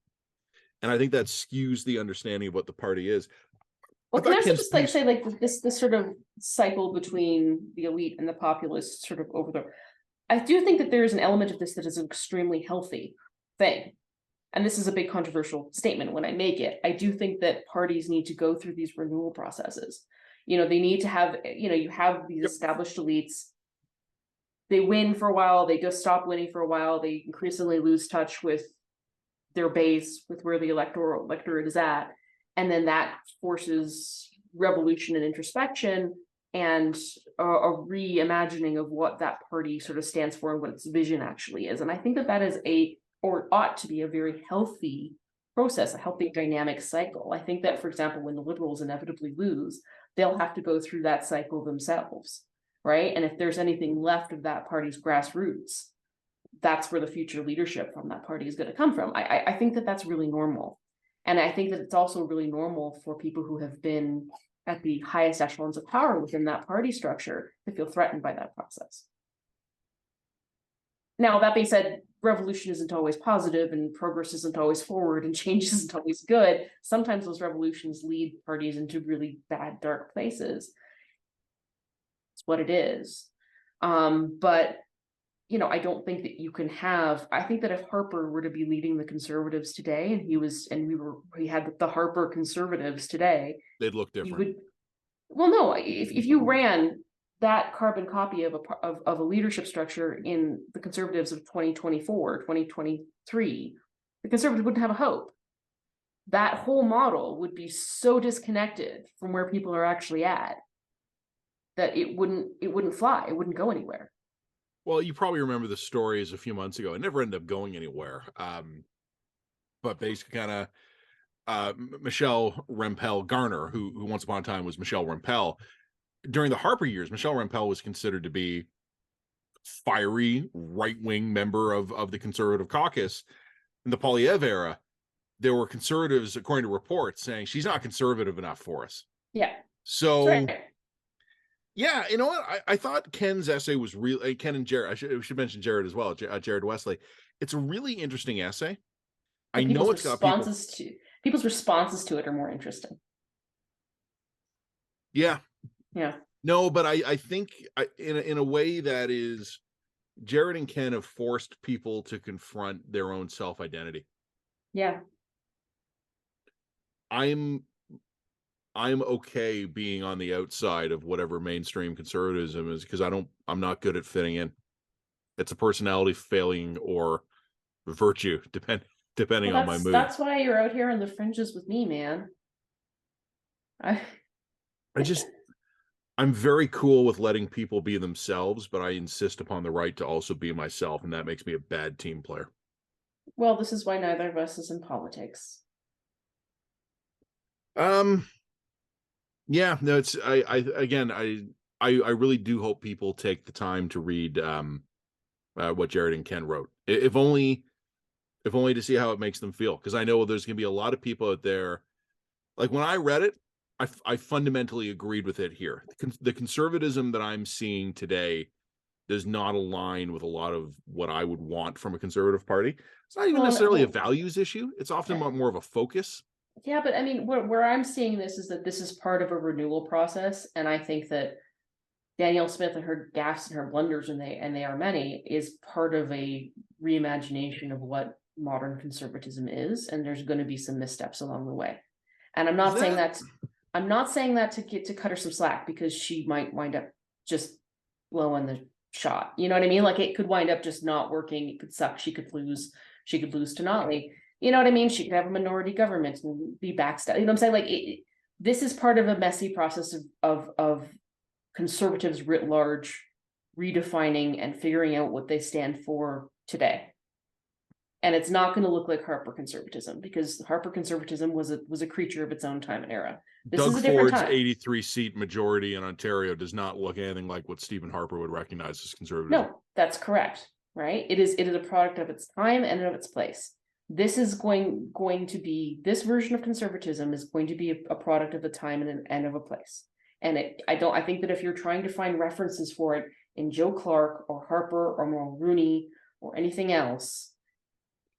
And I think that skews the understanding of what the party is. Well, can I just say this sort of cycle between the elite and the populace sort of over the. I do think that there is an element of this that is an extremely healthy thing. And this is a big controversial statement when I make it. I do think that parties need to go through these renewal processes. They need to have, you have these established elites. They win for a while, they just stop winning for a while, they increasingly lose touch with their base, with where the electorate is at. And then that forces revolution and introspection and a reimagining of what that party sort of stands for and what its vision actually is. And I think that is or ought to be a very healthy process, a healthy dynamic cycle. I think that, for example, when the Liberals inevitably lose, they'll have to go through that cycle themselves, right? And if there's anything left of that party's grassroots, that's where the future leadership from that party is going to come from. I think that that's really normal. And I think that it's also really normal for people who have been at the highest echelons of power within that party structure to feel threatened by that process. Now, that being said, revolution isn't always positive and progress isn't always forward and change isn't always good. Sometimes those revolutions lead parties into really bad, dark places. It's what it is. But, I don't think that you can I think that if Harper were to be leading the Conservatives today we had the Harper Conservatives today, they'd look different. Well, no, if you ran that carbon copy of a leadership structure in the Conservatives of 2024, 2023, the Conservatives wouldn't have a hope. That whole model would be so disconnected from where people are actually at that it wouldn't fly. It wouldn't go anywhere. Well, you probably remember the stories a few months ago. It never ended up going anywhere. But basically kind of Michelle Rempel Garner, who once upon a time was Michelle Rempel. During the Harper years, Michelle Rempel was considered to be fiery right-wing member of the Conservative caucus. In the Poilievre era, there were conservatives, according to reports, saying she's not conservative enough for us. Yeah. So, right. Yeah, you know what? I thought Ken's essay was really Ken and Jared. I should mention Jared as well. Jared Wesley. It's a really interesting essay. I know it's got people's responses to it are more interesting. Yeah. Yeah. No, but I think in a way that is, Jared and Ken have forced people to confront their own self-identity. Yeah. I'm okay being on the outside of whatever mainstream conservatism is, because I'm not good at fitting in. It's a personality failing or virtue, depending on my mood. That's why you're out here in the fringes with me, man. I'm very cool with letting people be themselves, but I insist upon the right to also be myself, and that makes me a bad team player. Well, this is why neither of us is in politics. Yeah, no, it's I really do hope people take the time to read what Jared and Ken wrote, if only to see how it makes them feel, because I know there's gonna be a lot of people out there. Like, when I read it, I fundamentally agreed with it here. The conservatism that I'm seeing today does not align with a lot of what I would want from a conservative party. It's not even necessarily a values issue. It's often more of a focus. Yeah, but I mean, where I'm seeing this is that this is part of a renewal process, and I think that Danielle Smith and her gaffes and her blunders, and they are many, is part of a reimagination of what modern conservatism is, and there's going to be some missteps along the way. And I'm not saying that to cut her some slack, because she might wind up just blowing the shot. You know what I mean? Like, it could wind up just not working. It could suck. She could lose to Notley. You know what I mean? She could have a minority government and be backstabbed. You know what I'm saying? Like, this is part of a messy process of conservatives writ large redefining and figuring out what they stand for today. And it's not going to look like Harper conservatism, because Harper conservatism was a creature of its own time and era. Doug Ford's 83-seat majority in Ontario does not look anything like what Stephen Harper would recognize as conservative. No, that's correct. Right? It is a product of its time and of its place. This is going to be, this version of conservatism is going to be a product of a time and of a place. And I think that if you're trying to find references for it in Joe Clark or Harper or Mulrooney or anything else,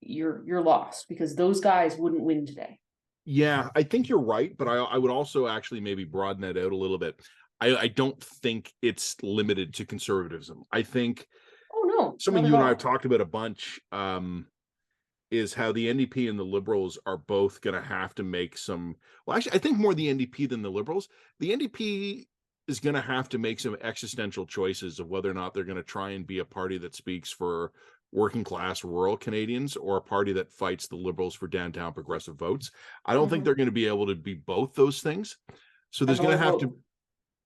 you're lost, because those guys wouldn't win today. Yeah, I think you're right, but I would also actually maybe broaden that out a little bit. I don't think it's limited to conservatism. I think something you and I have talked about a bunch is how the NDP and the Liberals are both going to have to make some, well, actually, I think more the NDP than the Liberals. The NDP is going to have to make some existential choices of whether or not they're going to try and be a party that speaks for working class rural Canadians, or a party that fights the Liberals for downtown progressive votes. I don't think they're going to be able to be both those things. So there's going to have to,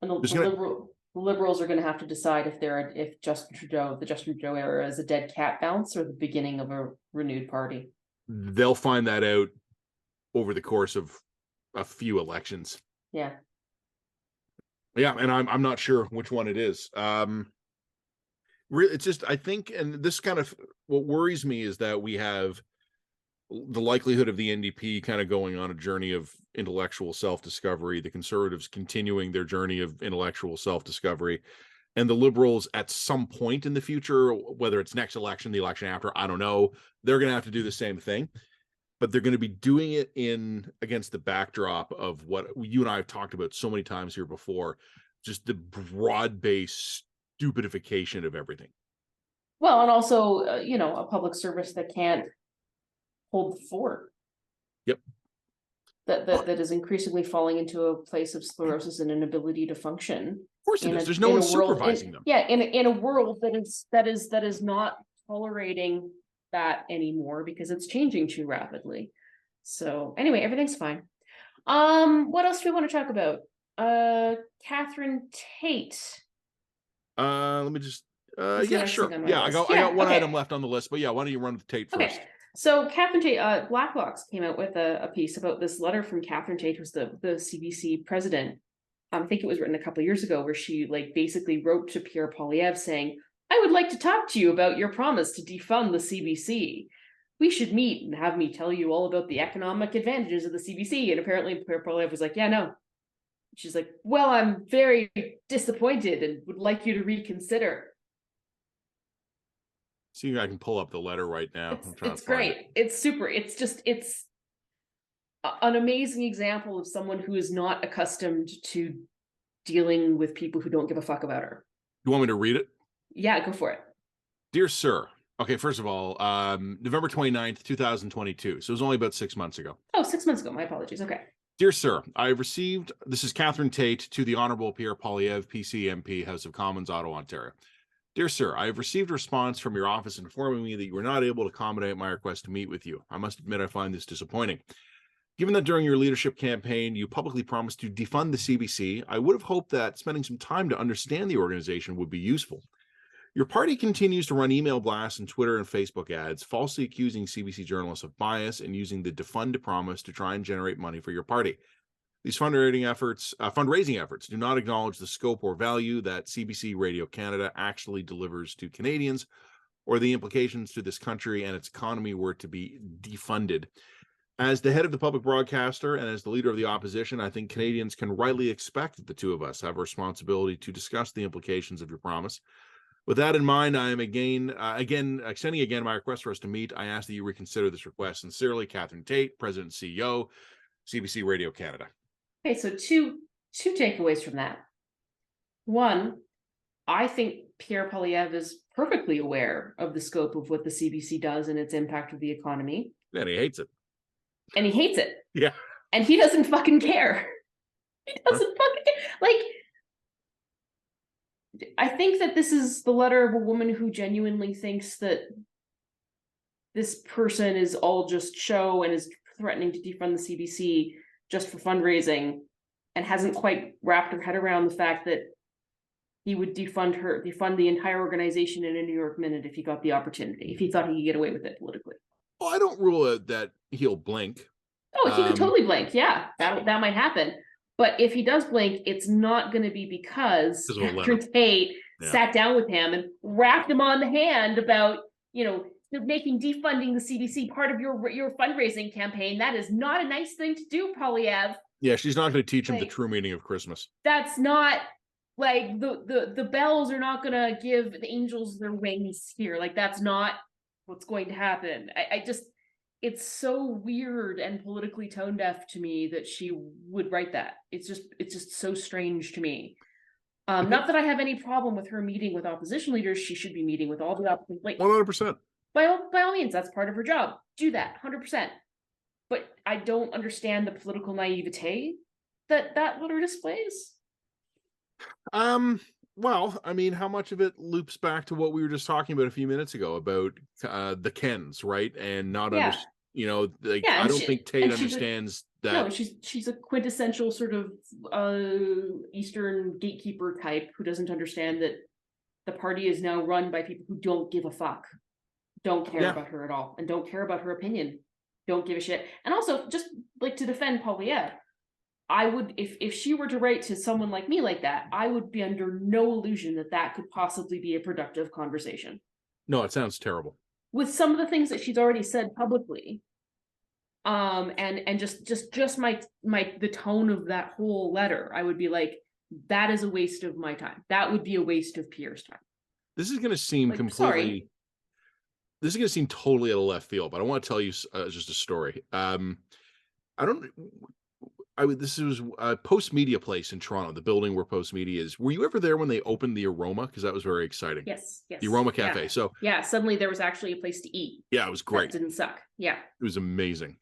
the Liberals are going to have to decide if the Justin Trudeau era is a dead cat bounce or the beginning of a renewed party. They'll find that out over the course of a few elections. Yeah. Yeah, and I'm not sure which one it is. Really, it's just, I think, and this kind of what worries me is that we have the likelihood of the NDP kind of going on a journey of intellectual self-discovery, the Conservatives continuing their journey of intellectual self-discovery, and the Liberals at some point in the future, whether it's next election, the election after, I don't know, they're going to have to do the same thing, but they're going to be doing it against the backdrop of what you and I have talked about so many times here before, just the broad-based stupidification of everything. Well, and also, a public service that can't hold the fort. Yep. that is increasingly falling into a place of sclerosis and inability to function. Of course it is. There's no one supervising them. Yeah, in a world that is not tolerating that anymore because it's changing too rapidly. So anyway, everything's fine. What else do we want to talk about? Catherine Tate. Let me just yeah, sure. Yeah, I got one item left on the list, but yeah, why don't you run with Tate first? Okay. So Catherine Tate, Black Box came out with a piece about this letter from Catherine Tate, who's the CBC president. I think it was written a couple of years ago, where she basically wrote to Pierre Poilievre saying, "I would like to talk to you about your promise to defund the CBC. We should meet and have me tell you all about the economic advantages of the CBC." And apparently Pierre Poilievre was like, "Yeah, no." She's like, "Well, I'm very disappointed and would like you to reconsider." See, I can pull up the letter right now. It's great. It's super. It's an amazing example of someone who is not accustomed to dealing with people who don't give a fuck about her. You want me to read it? Yeah, go for it. Dear Sir. Okay, first of all, November 29th, 2022. So it was only about 6 months ago. Oh, 6 months ago. My apologies. Okay. Dear Sir, I have received, this is Catherine Tate to the Honorable Pierre Poilievre, PC MP, House of Commons, Ottawa, Ontario. Dear Sir, I have received a response from your office informing me that you were not able to accommodate my request to meet with you. I must admit I find this disappointing. Given that during your leadership campaign, you publicly promised to defund the CBC, I would have hoped that spending some time to understand the organization would be useful. Your party continues to run email blasts and Twitter and Facebook ads, falsely accusing CBC journalists of bias and using the defund promise to try and generate money for your party. These fundraising efforts do not acknowledge the scope or value that CBC Radio Canada actually delivers to Canadians, or the implications to this country and its economy were to be defunded. As the head of the public broadcaster and as the leader of the opposition, I think Canadians can rightly expect that the two of us have a responsibility to discuss the implications of your promise. With that in mind, I am again extending my request for us to meet. I ask that you reconsider this request. Sincerely, Catherine Tate, President and CEO, CBC Radio Canada. Okay, so two takeaways from that. One, I think Pierre Poilievre is perfectly aware of the scope of what the CBC does and its impact with the economy. And he hates it. And he hates it. Yeah. And he doesn't fucking care. He doesn't fucking care. I think that this is the letter of a woman who genuinely thinks that this person is all just show and is threatening to defund the CBC just for fundraising, and hasn't quite wrapped her head around the fact that he would defund the entire organization in a New York minute if he got the opportunity, if he thought he could get away with it politically. Well, I don't rule out that he'll blink. Oh, he could totally blink. Yeah, that might happen. But if he does blink, it's not going to be because Catherine Tate sat down with him and wrapped him on the hand about, making defunding the CBC part of your fundraising campaign. That is not a nice thing to do, Poilievre. Yeah, she's not going to teach him the true meaning of Christmas. That's not the bells are not going to give the angels their wings here. That's not what's going to happen. I just, it's so weird and politically tone deaf to me that she would write that. It's just so strange to me. Not that I have any problem with her meeting with opposition leaders. She should be meeting with all the opposition. 100%. By all means, that's part of her job. Do that, 100%. But I don't understand the political naivete that letter displays. Well, I mean, how much of it loops back to what we were just talking about a few minutes ago about the Kens, right? And not I don't think Tate understands that. No, she's a quintessential sort of Eastern gatekeeper type who doesn't understand that the party is now run by people who don't give a fuck, don't care about her at all, and don't care about her opinion, don't give a shit. And also, just to defend Poilievre, I would, if she were to write to someone like me like that, I would be under no illusion that could possibly be a productive conversation. No, it sounds terrible. With some of the things that she's already said publicly, and just the tone of that whole letter, I would be like, that is a waste of my time. That would be a waste of Pierre's time. This is going to seem completely. This is going to seem totally out of left field, but I want to tell you just a story. This was a Post Media Place in Toronto, the building where Post Media is. Were you ever there when they opened the Aroma? Because that was very exciting. Yes. The Aroma Cafe. Yeah. So suddenly there was actually a place to eat. Yeah, it was great. That didn't suck. Yeah. It was amazing.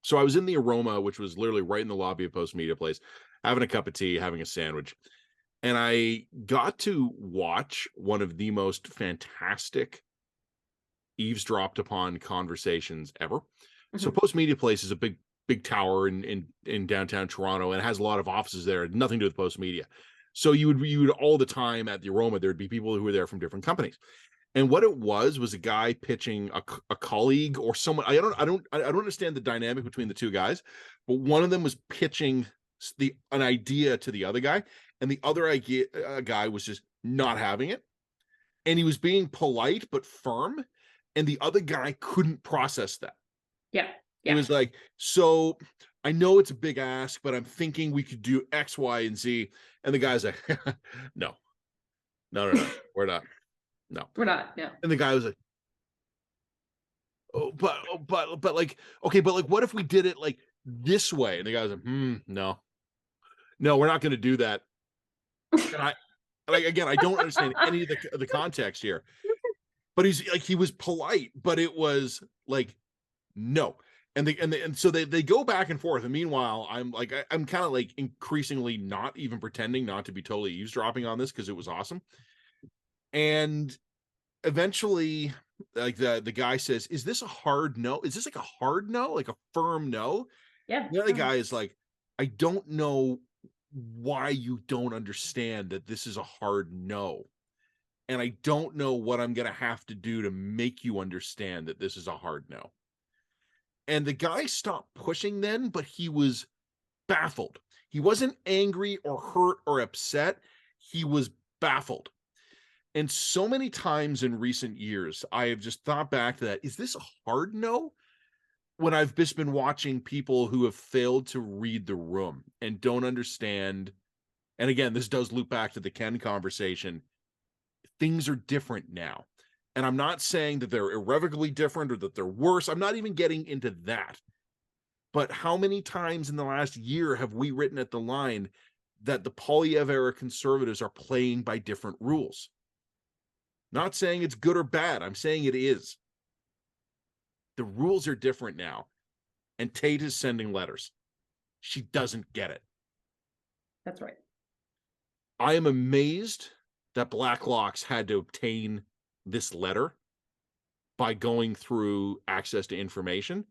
So I was in the Aroma, which was literally right in the lobby of Post Media Place, having a cup of tea, having a sandwich. And I got to watch one of the most fantastic eavesdropped upon conversations ever. So Post Media Place is a big tower in downtown Toronto, and it has a lot of offices there, nothing to do with Post Media. So you would all the time at the Aroma, there'd be people who were there from different companies. And what it was a guy pitching a colleague or someone. I don't understand the dynamic between the two guys, but one of them was pitching an idea to the other guy, and the other guy was just not having it, and he was being polite but firm, and the other guy couldn't process that. Yeah. It was like, so I know it's a big ask, but I'm thinking we could do X, Y, and Z. And the guy's like, no, we're not. No, we're not. No. And the guy was like, oh, but like, okay, but like, what if we did it like this way? And the guy was like, no, we're not going to do that. And I, like, again, I don't understand any of the context here, but he's like, he was polite, but it was like, no. And so they go back and forth. And meanwhile, I'm kind of like increasingly not even pretending not to be totally eavesdropping on this, because it was awesome. And eventually, like the guy says, is this a hard no? Is this like a hard no? Like a firm no? Yeah. The other guy is like, I don't know why you don't understand that this is a hard no. And I don't know what I'm going to have to do to make you understand that this is a hard no. And the guy stopped pushing then, but he was baffled. He wasn't angry or hurt or upset. He was baffled. And so many times in recent years, I have just thought back to that. Is this a hard no? When I've just been watching people who have failed to read the room and don't understand. And again, this does loop back to the Ken conversation. Things are different now. And I'm not saying that they're irrevocably different or that they're worse. I'm not even getting into that. But how many times in the last year have we written at the line that the Poilievre era conservatives are playing by different rules? Not saying it's good or bad. I'm saying it is. The rules are different now. And Tate is sending letters. She doesn't get it. That's right. I am amazed that Blacklocks had to obtain this letter by going through access to information.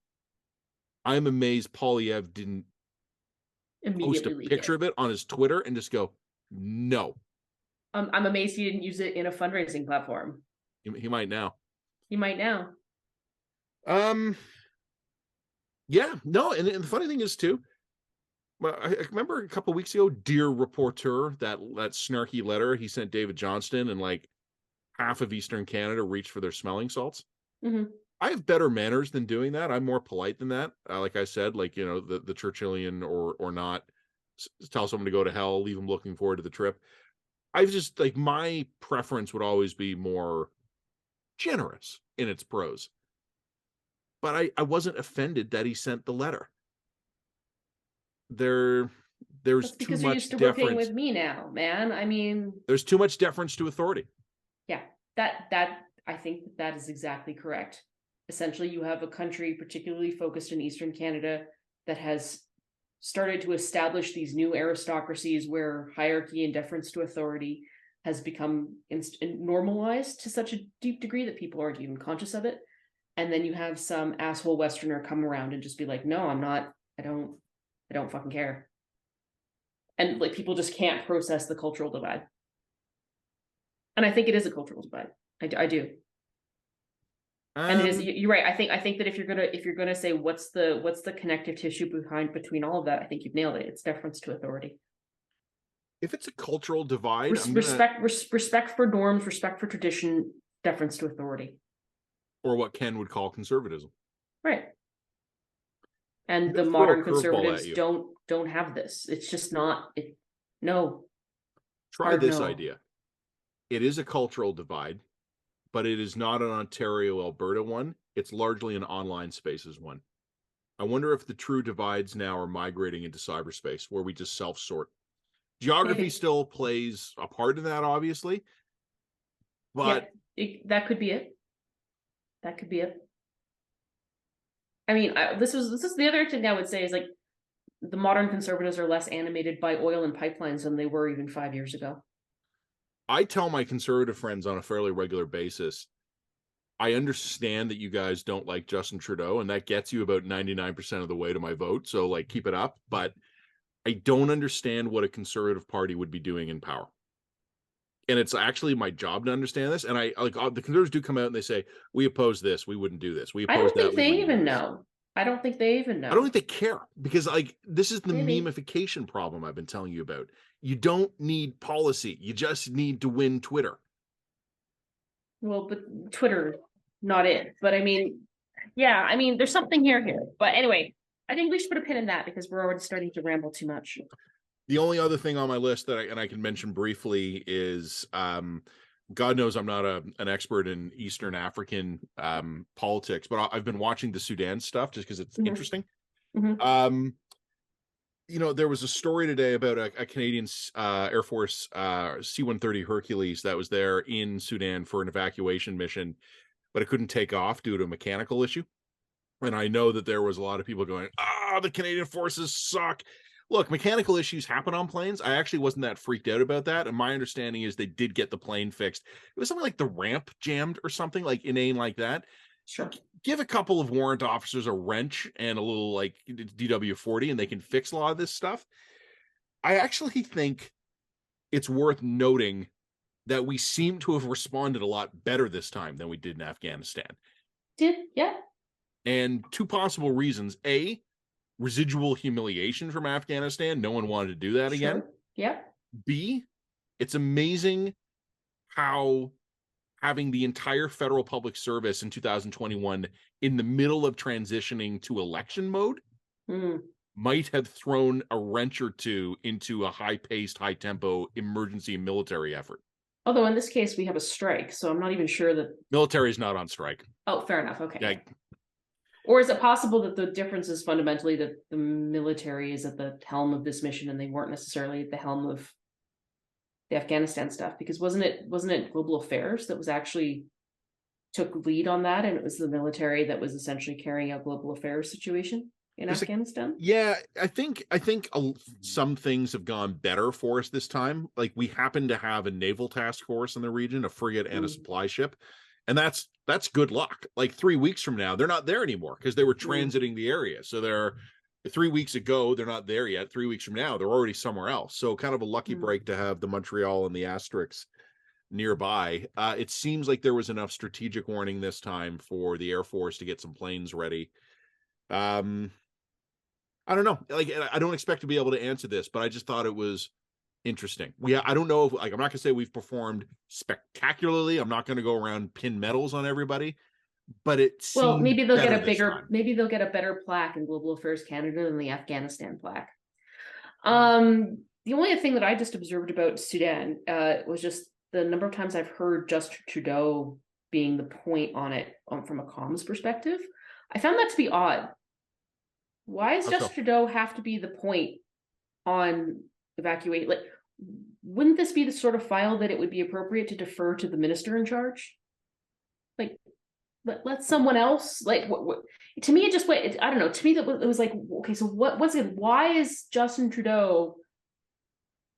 I'm amazed Poilievre didn't post a picture of it on his Twitter and just go, no. I'm amazed he didn't use it in a fundraising platform. He might now. Yeah, no, and the funny thing is too, I remember a couple of weeks ago, Dear Reporter, that snarky letter he sent David Johnston, and like half of Eastern Canada reached for their smelling salts. I have better manners than doing that. I'm more polite than that. Like I said, like, you know, the Churchillian or not, tell someone to go to hell, leave them looking forward to the trip. I've just, like, my preference would always be more generous in its prose. But I wasn't offended that he sent the letter. There's That's too because much you're used to deference. working with me now, man. I mean, there's too much deference to authority. Yeah, that I think that is exactly correct. Essentially, you have a country particularly focused in Eastern Canada that has started to establish these new aristocracies where hierarchy and deference to authority has become normalized to such a deep degree that people aren't even conscious of it. And then you have some asshole Westerner come around and just be like, no, I'm not, I don't fucking care. And like, people just can't process the cultural divide. And I think it is a cultural divide. I do. And it is, you're right. I think that if you're gonna say what's the connective tissue between all of that, I think you've nailed it. It's deference to authority. If it's a cultural divide, respect for norms, respect for tradition, deference to authority. Or what Ken would call conservatism. Right. And the modern conservatives don't have this. It's just not it. No. Try this idea. It is a cultural divide, but it is not an Ontario-Alberta one. It's largely an online spaces one. I wonder if the true divides now are migrating into cyberspace, where we just self-sort. Geography still plays a part in that, obviously. But that could be it. That could be it. I mean, this is the other thing I would say is like the modern conservatives are less animated by oil and pipelines than they were even 5 years ago. I tell my conservative friends on a fairly regular basis, I understand that you guys don't like Justin Trudeau, and that gets you about 99% of the way to my vote. So, like, keep it up. But I don't understand what a conservative party would be doing in power. And it's actually my job to understand this. And I like the conservatives do come out and they say, we oppose this, we wouldn't do this. We I oppose don't that, think we they wouldn't do even this. know. I don't think they even know. I don't think they care because, like, this is the Maybe. memification problem I've been telling you about. You don't need policy. You just need to win Twitter. Well, but Twitter, not it. But I mean, yeah, I mean, there's something here. But anyway, I think we should put a pin in that because we're already starting to ramble too much. The only other thing on my list that I can mention briefly is God knows I'm not an expert in Eastern African politics, but I've been watching the Sudan stuff just because it's interesting. You know, there was a story today about a Canadian Air Force C-130 Hercules that was there in Sudan for an evacuation mission, but it couldn't take off due to a mechanical issue. And I know that there was a lot of people going, the Canadian forces suck. Look, mechanical issues happen on planes. I actually wasn't that freaked out about that. And my understanding is they did get the plane fixed. It was something like the ramp jammed or something like inane like that. Sure. Give a couple of warrant officers a wrench and a little like DW-40 and they can fix a lot of this stuff. I actually think it's worth noting that we seem to have responded a lot better this time than we did in Afghanistan. Yeah. And two possible reasons. A, residual humiliation from Afghanistan. No one wanted to do that again. Yeah. B, it's amazing how having the entire federal public service in 2021 in the middle of transitioning to election mode might have thrown a wrench or two into a high-paced, high-tempo emergency military effort. Although in this case, we have a strike, so I'm not even sure that... Military is not on strike. Oh, fair enough. Okay. Yeah. Or is it possible that the difference is fundamentally that the military is at the helm of this mission and they weren't necessarily at the helm of the Afghanistan stuff? Because wasn't it Global Affairs that was actually took lead on that, and it was the military that was essentially carrying out Global Affairs situation in Afghanistan? Yeah, I think some things have gone better for us this time. Like, we happen to have a naval task force in the region, a frigate and a supply ship. And that's good luck. Like 3 weeks from now, they're not there anymore because they were transiting the area. So they're 3 weeks ago, they're not there yet. 3 weeks from now, they're already somewhere else. So kind of a lucky break to have the Montreal and the Asterix nearby. It seems like there was enough strategic warning this time for the Air Force to get some planes ready. I don't know. Like, I don't expect to be able to answer this, but I just thought it was interesting. I don't know if, like, I'm not gonna say we've performed spectacularly. I'm not gonna go around pin medals on everybody, but maybe they'll get a better plaque in Global Affairs Canada than the Afghanistan plaque. The only thing that I just observed about Sudan was just the number of times I've heard Justin Trudeau being the point on it from a comms perspective. I found that to be odd. Why does Justin Trudeau have to be the point on evacuate? Like, wouldn't this be the sort of file that it would be appropriate to defer to the minister in charge? Like, let someone else, like, what to me, it just went, I don't know, to me, that it was like, okay, so what's it, why is Justin Trudeau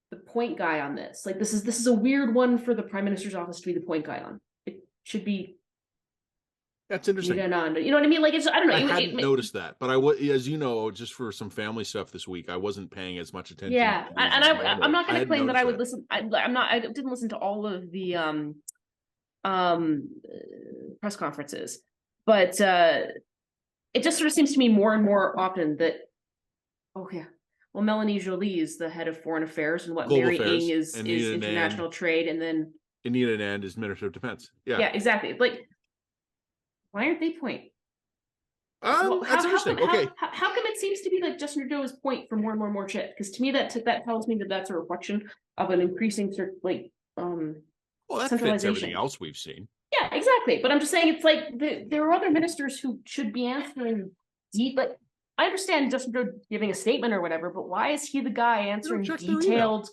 the point guy on this? Like, this is a weird one for the Prime Minister's office to be the point guy on. It should be... That's interesting. You know what I mean? Like, it's, I don't know. I hadn't noticed that, but as you know, just for some family stuff this week, I wasn't paying as much attention. Yeah, and I'm not going to claim that I would listen. I didn't listen to all of the press conferences, but it just sort of seems to me more and more often that, well, Melanie Joly is the head of foreign affairs, and Global Mary affairs, Ng is international trade, and then Anita Anand is Minister of Defense. Yeah, exactly. Like, why aren't they point? That's interesting. Okay, how come it seems to be like Justin Trudeau's point for more and more shit? Because to me, that tells me that that's a reflection of an increasing well, that centralization. fits everything else we've seen. Yeah, exactly. But I'm just saying, it's like there are other ministers who should be answering deep. Like, I understand Justin Trudeau giving a statement or whatever, but why is he the guy answering detailed?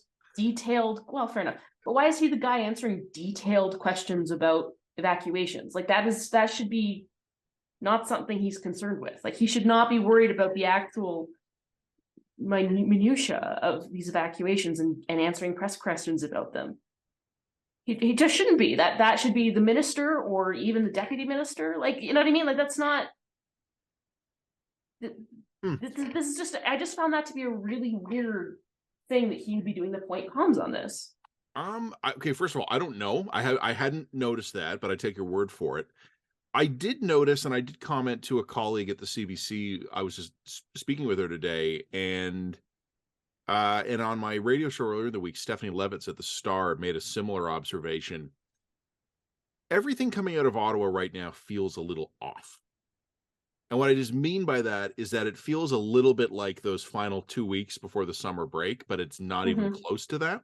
Well, fair enough. But why is he the guy answering detailed questions about evacuations? Like, that should be not something he's concerned with. Like, he should not be worried about the actual minutia of these evacuations and answering press questions about them. He just shouldn't be. That should be the minister or even the deputy minister. Like, you know what I mean? Like, that's not. This is just. I just found that to be a really weird thing that he would be doing the point comms on this. Okay, first of all, I don't know. I hadn't noticed that, but I take your word for it. I did notice, and I did comment to a colleague at the CBC. I was just speaking with her today, and on my radio show earlier in the week, Stephanie Levitz at the Star made a similar observation. Everything coming out of Ottawa right now feels a little off. And what I just mean by that is that it feels a little bit like those final 2 weeks before the summer break, but it's not even close to that.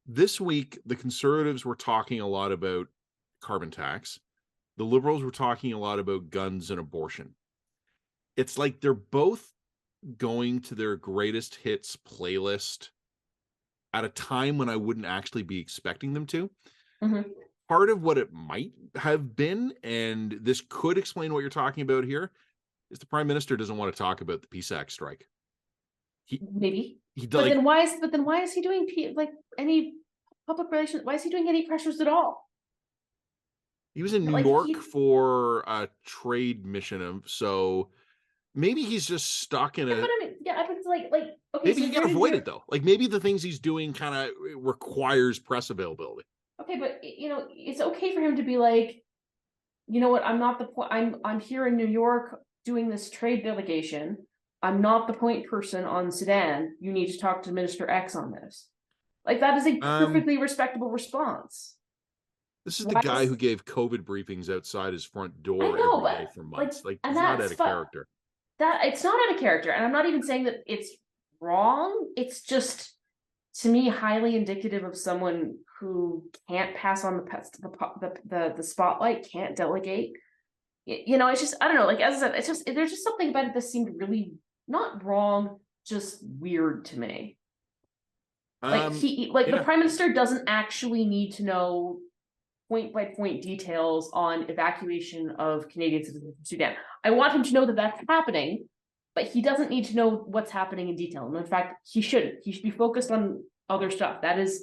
This week, the Conservatives were talking a lot about carbon tax. The Liberals were talking a lot about guns and abortion. It's like they're both going to their greatest hits playlist at a time when I wouldn't actually be expecting them to. Part of what it might have been, and this could explain what you're talking about here, is the Prime Minister doesn't want to talk about the PSAC strike. Maybe. But then why is he doing any public relations? Why is he doing any pressures at all? He was in New York for a trade mission, so maybe he's just stuck in a. But I mean, yeah, but it's like okay. so Maybe he can avoid it though. Like maybe the things he's doing kind of requires press availability. Okay, but it's okay for him to be like, you know what? I'm not the point. I'm here in New York doing this trade delegation. I'm not the point person on Sudan. You need to talk to Minister X on this. Like, that is a perfectly respectable response. This is the guy who gave COVID briefings outside his front door every day for months. Like he's not out of character. It's not out of character, and I'm not even saying that it's wrong. It's just, to me, highly indicative of someone who can't pass on the spotlight, can't delegate. It's just, I don't know. Like, as I said, it's just, there's just something about it that seemed really not wrong, just weird to me. Like the Prime Minister doesn't actually need to know point by point details on evacuation of Canadian citizens from Sudan. I want him to know that that's happening, but he doesn't need to know what's happening in detail. And in fact, he shouldn't. He should be focused on other stuff. That is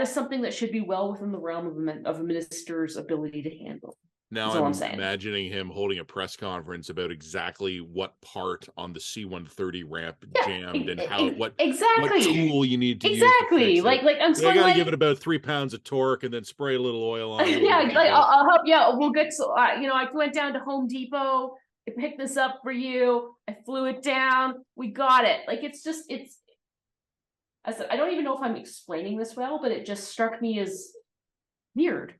something that should be well within the realm of a minister's ability to handle. Now I'm imagining him holding a press conference about exactly what part on the C-130 ramp jammed and what tool you need to use. Exactly. Like I gotta give it about 3 pounds of torque and then spray a little oil on it. I'll help you out. We'll get I went down to Home Depot. I picked this up for you. I flew it down. We got it. Like, it's I said, I don't even know if I'm explaining this well, but it just struck me as weird.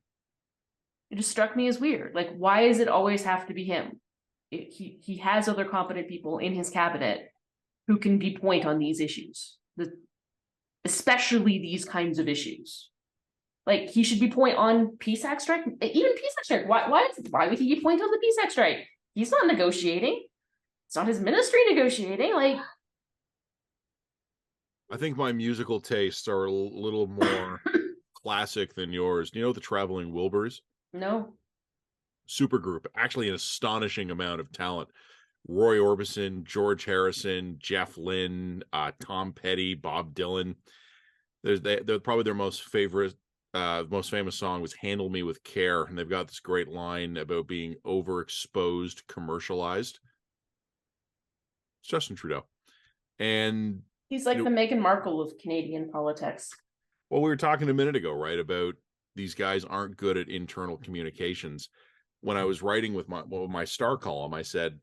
It just struck me as weird. Like, why does it always have to be him? He has other competent people in his cabinet who can be point on these issues, especially these kinds of issues. Like, he should be point on PSAC strike, even PSAC strike. Why would he be point on the PSAC strike? He's not negotiating. It's not his ministry negotiating. Like, I think my musical tastes are a little more classic than yours. Do you know the Traveling Wilburys? No. Supergroup, actually an astonishing amount of talent. Roy Orbison, George Harrison, Jeff Lynne, Tom Petty, Bob Dylan. They're probably their most famous song was "Handle Me with Care," and they've got this great line about being overexposed, commercialized. It's Justin Trudeau, and he's like the Meghan Markle of Canadian politics. Well, we were talking a minute ago, right, about these guys aren't good at internal communications. When I was writing with my star column, I said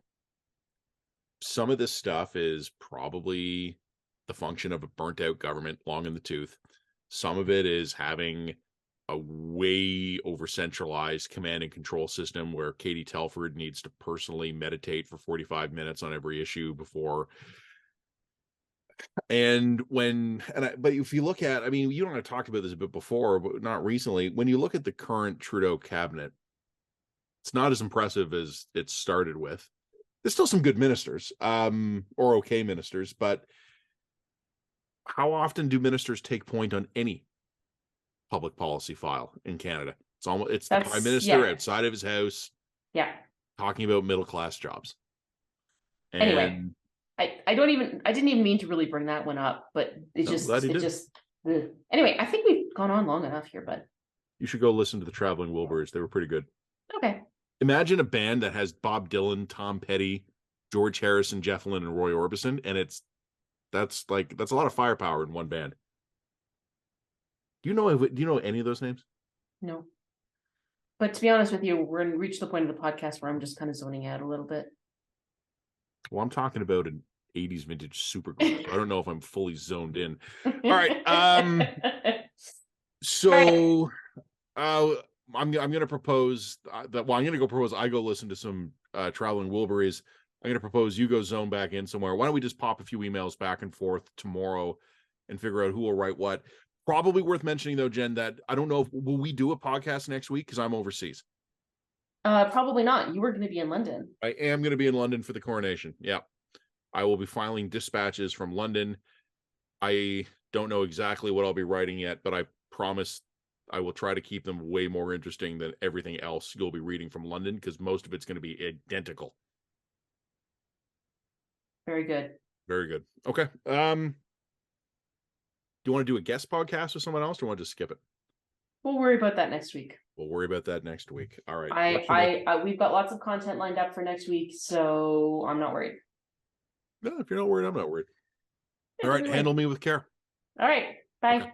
some of this stuff is probably the function of a burnt out government, long in the tooth. Some of it is having a way over centralized command and control system where Katie Telford needs to personally meditate for 45 minutes on every issue before. But if you look at, I mean, you and I talked about this a bit before, but not recently. When you look at the current Trudeau cabinet, it's not as impressive as it started with. There's still some good ministers, or okay ministers, but how often do ministers take point on any public policy file in Canada? It's the Prime Minister outside of his house. Yeah. talking about middle-class jobs. And Anyway, I didn't even mean to really bring that one up, but anyway, I think we've gone on long enough here, but you should go listen to the Traveling Wilburys. They were pretty good. Okay. Imagine a band that has Bob Dylan, Tom Petty, George Harrison, Jeff Lynne, and Roy Orbison, and that's a lot of firepower in one band. Do you know any of those names? No. But to be honest with you, we're going to reach the point of the podcast where I'm just kind of zoning out a little bit. Well, I'm talking about an 80s vintage supergroup. So I don't know if I'm fully zoned in. All right. So I'm going to propose I'm going to go propose I go listen to some Traveling Wilburys. I'm going to propose you go zone back in somewhere. Why don't we just pop a few emails back and forth tomorrow and figure out who will write what? Probably worth mentioning, though, Jen, that I don't know will we do a podcast next week because I'm overseas. Probably not. You were going to be in London. I am going to be in London for the coronation. Yeah. I will be filing dispatches from London. I don't know exactly what I'll be writing yet, but I promise I will try to keep them way more interesting than everything else you'll be reading from London because most of it's going to be identical. Very good. Very good. Okay. Do you want to do a guest podcast with someone else or do you want to just skip it? We'll worry about that next week. We'll worry about that next week. All right. We've got lots of content lined up for next week, so I'm not worried. No, if you're not worried, I'm not worried. All right. Handle me with care. All right. Bye. Okay.